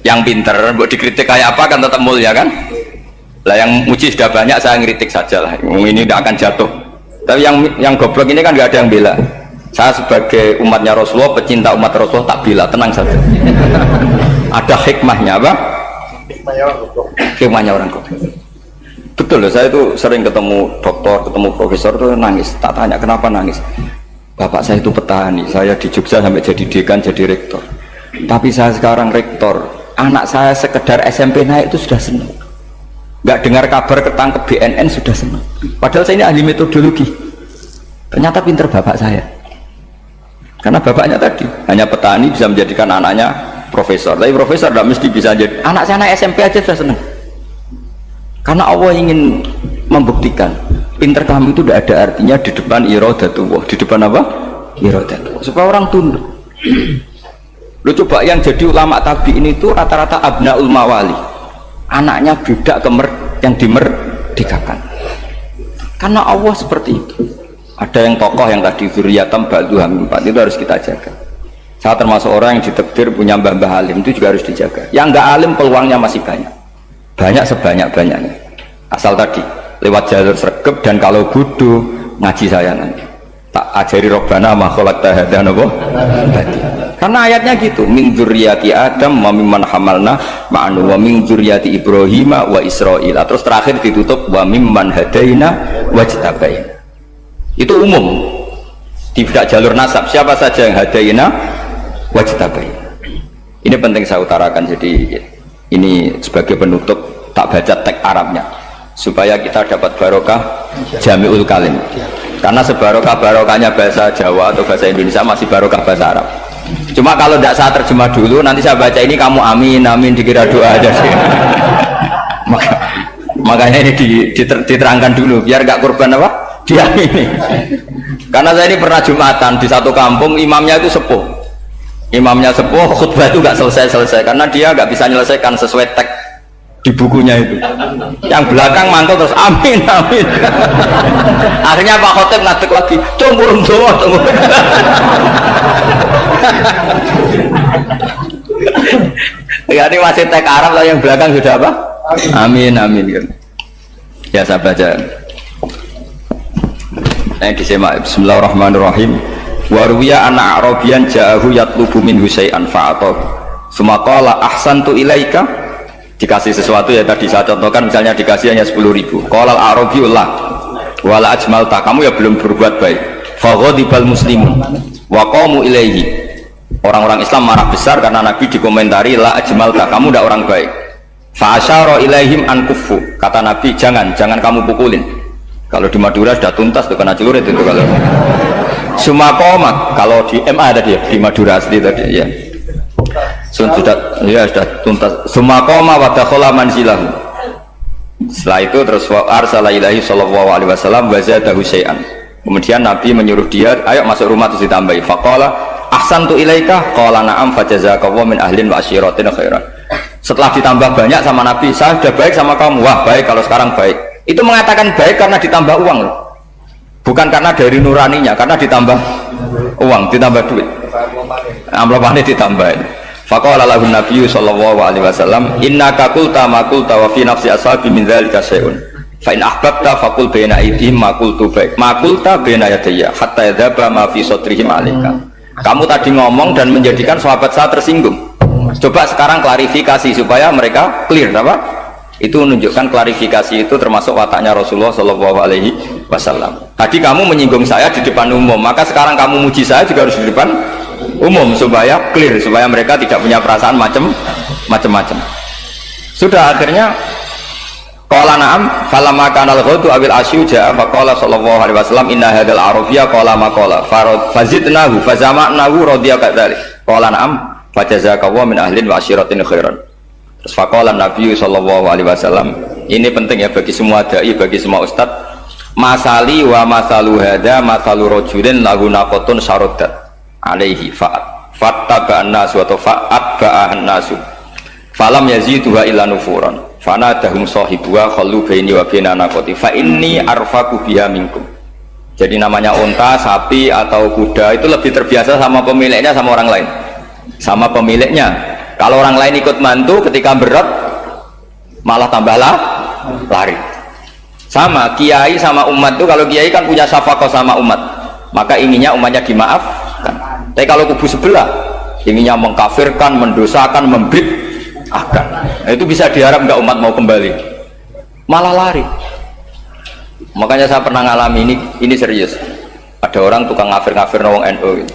Speaker 1: Yang pinter buat dikritik kayak apa kan tetap mulia kan. Lah yang muji sudah banyak, saya ngeritik saja lah. Ini tidak akan jatuh. Tapi yang goblok ini kan nggak ada yang bela. Saya sebagai umatnya Rasulullah, pecinta umat Rasulullah tak bela, tenang saja. Ada hikmahnya apa? Hikmahnya orang goblok. Betul loh, saya itu sering ketemu dokter, ketemu profesor tuh nangis. Tak tanya kenapa nangis. Bapak saya itu petani, saya di Jogja sampai jadi dekan, jadi rektor. Tapi saya sekarang rektor, anak saya sekedar SMP naik itu sudah senang. Nggak dengar kabar ketangkep BNN sudah senang. Padahal saya ini ahli metodologi. Ternyata pinter bapak saya. Karena bapaknya tadi hanya petani bisa menjadikan anaknya profesor. Tapi profesor tidak mesti bisa jadi. Anak saya naik SMP aja sudah senang. Karena Allah ingin membuktikan pinter kamu itu tidak ada artinya di depan iradatullah. Di depan apa? Iradatullah. Supaya orang tunduk. Lu coba yang jadi ulama tabi'in itu rata-rata abnaul mawali, anaknya budak yang dimerdekakan. Karena Allah seperti itu. Ada yang tokoh yang tadi zuriyatam ba'duha min ba'd, itu harus kita jaga. Saya termasuk orang yang ditakdir punya mbah-mbah alim, itu juga harus dijaga. Yang enggak alim peluangnya masih banyak, banyak sebanyak-banyaknya. Asal tadi lewat jalur sregep, dan kalau bodoh ngaji saya nanti tak ajari robbana ma khalaqta hadza napa. Karena ayatnya gitu, min dzurriyyati Adam wa mimman hamalna ma'anu wa min dzurriyyati Ibrahim wa Israil. Terus terakhir ditutup wa mimman hadaina wajtabaina. Itu umum. Tidak jalur nasab, siapa saja yang hadaina wajtabaina. Ini penting saya utarakan. Jadi ini sebagai penutup tak baca teks Arabnya supaya kita dapat barokah jami'ul kalim. Karena sebarokah-barokahnya bahasa Jawa atau bahasa Indonesia masih barokah bahasa Arab. Cuma kalau tidak saya terjemah dulu, nanti saya baca ini kamu amin amin dikira doa aja sih. Makanya ini diterangkan dulu biar gak korban apa? Diamini. Karena saya ini pernah Jumatan di satu kampung, imamnya itu sepuh. Imamnya sepuh, khutbah itu gak selesai-selesai karena dia gak bisa menyelesaikan sesuai teks di bukunya itu. Yang belakang mantul terus amin amin. Akhirnya Pak Khotib ngadeg lagi, "Tunggu doa, tunggu." Ya ini masih teks Arab lah, yang belakang sudah apa? Amin amin kan. Ya saya baca. Nah disimak. Bismillahirrahmanirrahim. Waruya anak Arabian ja'ahu yatlubu min husay'an fa'atah. Sumaqala ahsantu ilaika. Dikasih sesuatu ya tadi saya contohkan, misalnya dikasih hanya 10.000. Qala al-Arabiyullah wala ajmalta, kamu ya belum berbuat baik. Faghadibal muslimun wa qamu ilaihi. Orang-orang Islam marah besar karena Nabi dikomentari la ajmalta, kamu tidak orang baik. Fa asyara ilaihim an kuffu, kata Nabi jangan kamu pukulin. Kalau di Madura sudah tuntas tuh kena celurit itu kalau. Sumakomat, kalau di MA ada dia di Madura asli tadi ya. Sudah tuntas. Sumakoma wa dakhala manzilahu. Setelah itu terus arsala ilahi sallallahu alaihi wasallam wa zadahu syai'an. Kemudian Nabi menyuruh dia, ayo masuk rumah terus ditambahi. Faqala ahsantu ilaika qala na'am fajazakallahu min ahlin wa asyiratin khairan. Setelah ditambah banyak sama Nabi, saya sudah baik sama kamu. Wah, baik kalau sekarang baik. Itu mengatakan baik karena ditambah uang loh. Bukan karena dari nuraninya, karena ditambah uang, ditambah duit. Amplopane ditambahin. Faqala lahu Nabi sallallahu alaihi wasallam, innaka qulta ma qulta wa fi nafsi ashabi min dzalika syai'un. Fa in ahbabta faqul baina aydihim ma qultu baik. Ma qulta baina yadayya hatta yadhaba ma fi sadrihim alaika. Kamu tadi ngomong dan menjadikan sahabat saya tersinggung. Coba sekarang klarifikasi supaya mereka clear apa? Itu menunjukkan klarifikasi itu termasuk wataknya Rasulullah Shallallahu Alaihi Wasallam. Tadi kamu menyinggung saya di depan umum, maka sekarang kamu muji saya juga harus di depan umum supaya clear, supaya mereka tidak punya perasaan macam-macam. Sudah akhirnya qala na'am falamma kana al-ghadu awil asyu ja'a faqala sallallahu alaihi wasallam inna hadzal arafiyya qala ma qala fazidnahu fazama'nahu radiya kadzalik qala na'am fajazakallahu min ahlin wa asyiratin khairan. Terus faqala Nabi sallallahu alaihi wasallam, ini penting ya bagi semua dai, bagi semua ustaz, masali wa masalu hada masalu rajulin lahu naqatun syaradat alaihi fattaba'an nasu atau fa'atba'an nasu falam yaziduha illa nufuran fanadahum sahibuha khallu baini wa baina naqati fa inni arfaku biha minkum. Jadi namanya unta, sapi atau kuda itu lebih terbiasa sama pemiliknya sama orang lain, sama pemiliknya. Kalau orang lain ikut mantu ketika berat malah tambahlah lari. Sama kiai sama umat tuh, kalau kiai kan punya syafaqah sama umat, maka inginnya umatnya dimaafkan. Tapi kalau kubu sebelah inginnya mengkafirkan, mendosakan, membid'ahkan, nah, itu bisa diharap nggak umat mau kembali, malah lari. Makanya saya pernah ngalami ini serius. Ada orang tukang ngafir-ngafir nawang NU gitu.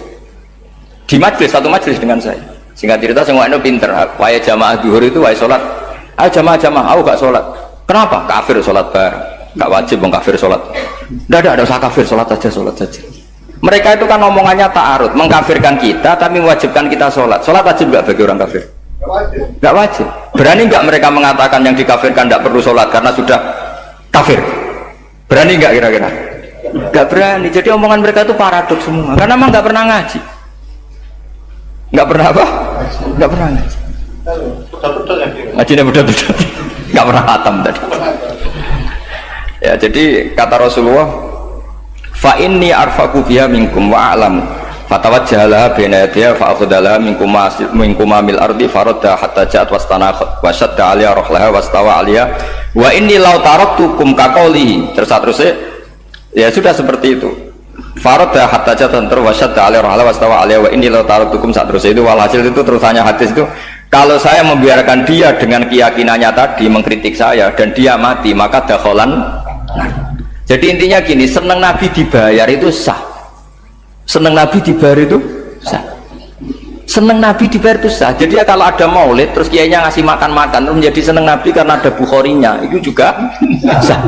Speaker 1: Di majlis, satu majlis dengan saya. Singkat cerita semua NU pinter, waya jamaah duhur itu waya sholat, ayo jamaah, aku gak sholat. Kenapa? Kafir sholat bareng, gak wajib mengkafir sholat. Tidak usah kafir, sholat saja. Mereka itu kan omongannya ta'arud, mengkafirkan kita tapi mewajibkan kita sholat. Sholat wajib gak bagi orang kafir? Gak wajib. Berani gak mereka mengatakan yang dikafirkan gak perlu sholat karena sudah kafir? Berani gak kira-kira? Gak berani. Jadi omongan mereka itu paradoks semua, karena memang gak pernah ngaji. Nggak pernah apa? Nggak pernah ngaji. Ngajinya betul-betul nggak pernah khatam tadi. Ya, jadi kata Rasulullah, fa inni arfaku biha minkum wa a'lamu fatawajjahala baina yadiha fa akhadhala minkum mil ardi faradda hatta ja'at wastanakhat wa shadda 'alaiha rahlaha wastawa 'alaiha wa inni law taraktukum kaqaulihi. Terus ya sudah seperti itu. Faradda hatta jatan terwasyad alaihi wastawa alaihi wa inni la taraktukum saat terus itu walhasil itu terusannya hadis itu, kalau saya membiarkan dia dengan keyakinannya tadi mengkritik saya dan dia mati maka dakholan. Jadi intinya gini, seneng Nabi dibayar itu sah, seneng Nabi dibayar itu sah, seneng Nabi dibayar itu sah. Jadi ya kalau ada maulid terus kiainya ngasih makan-makan terus menjadi seneng Nabi karena ada Bukharinya, itu juga sah.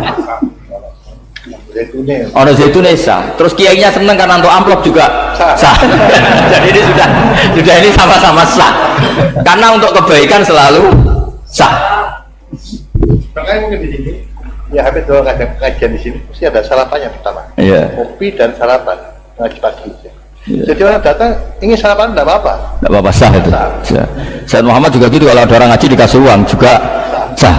Speaker 1: Ono zaitune sah. Terus kiainya seneng karena untuk amplop juga sah. Jadi ini sudah ini sama-sama sah. Karena untuk kebaikan selalu sah.
Speaker 2: Makanya mungkin di sini ya habis doang kajian di sini mesti ada sarapannya pertama. Iya. Kopi dan sarapan ngaji pagi. Iya. Jadi orang datang ingin sarapan tidak apa-apa.
Speaker 1: Tidak apa-apa, sah itu. Sah. Sayyid Muhammad juga gitu, kalau ada orang ngaji dikasih uang juga sah.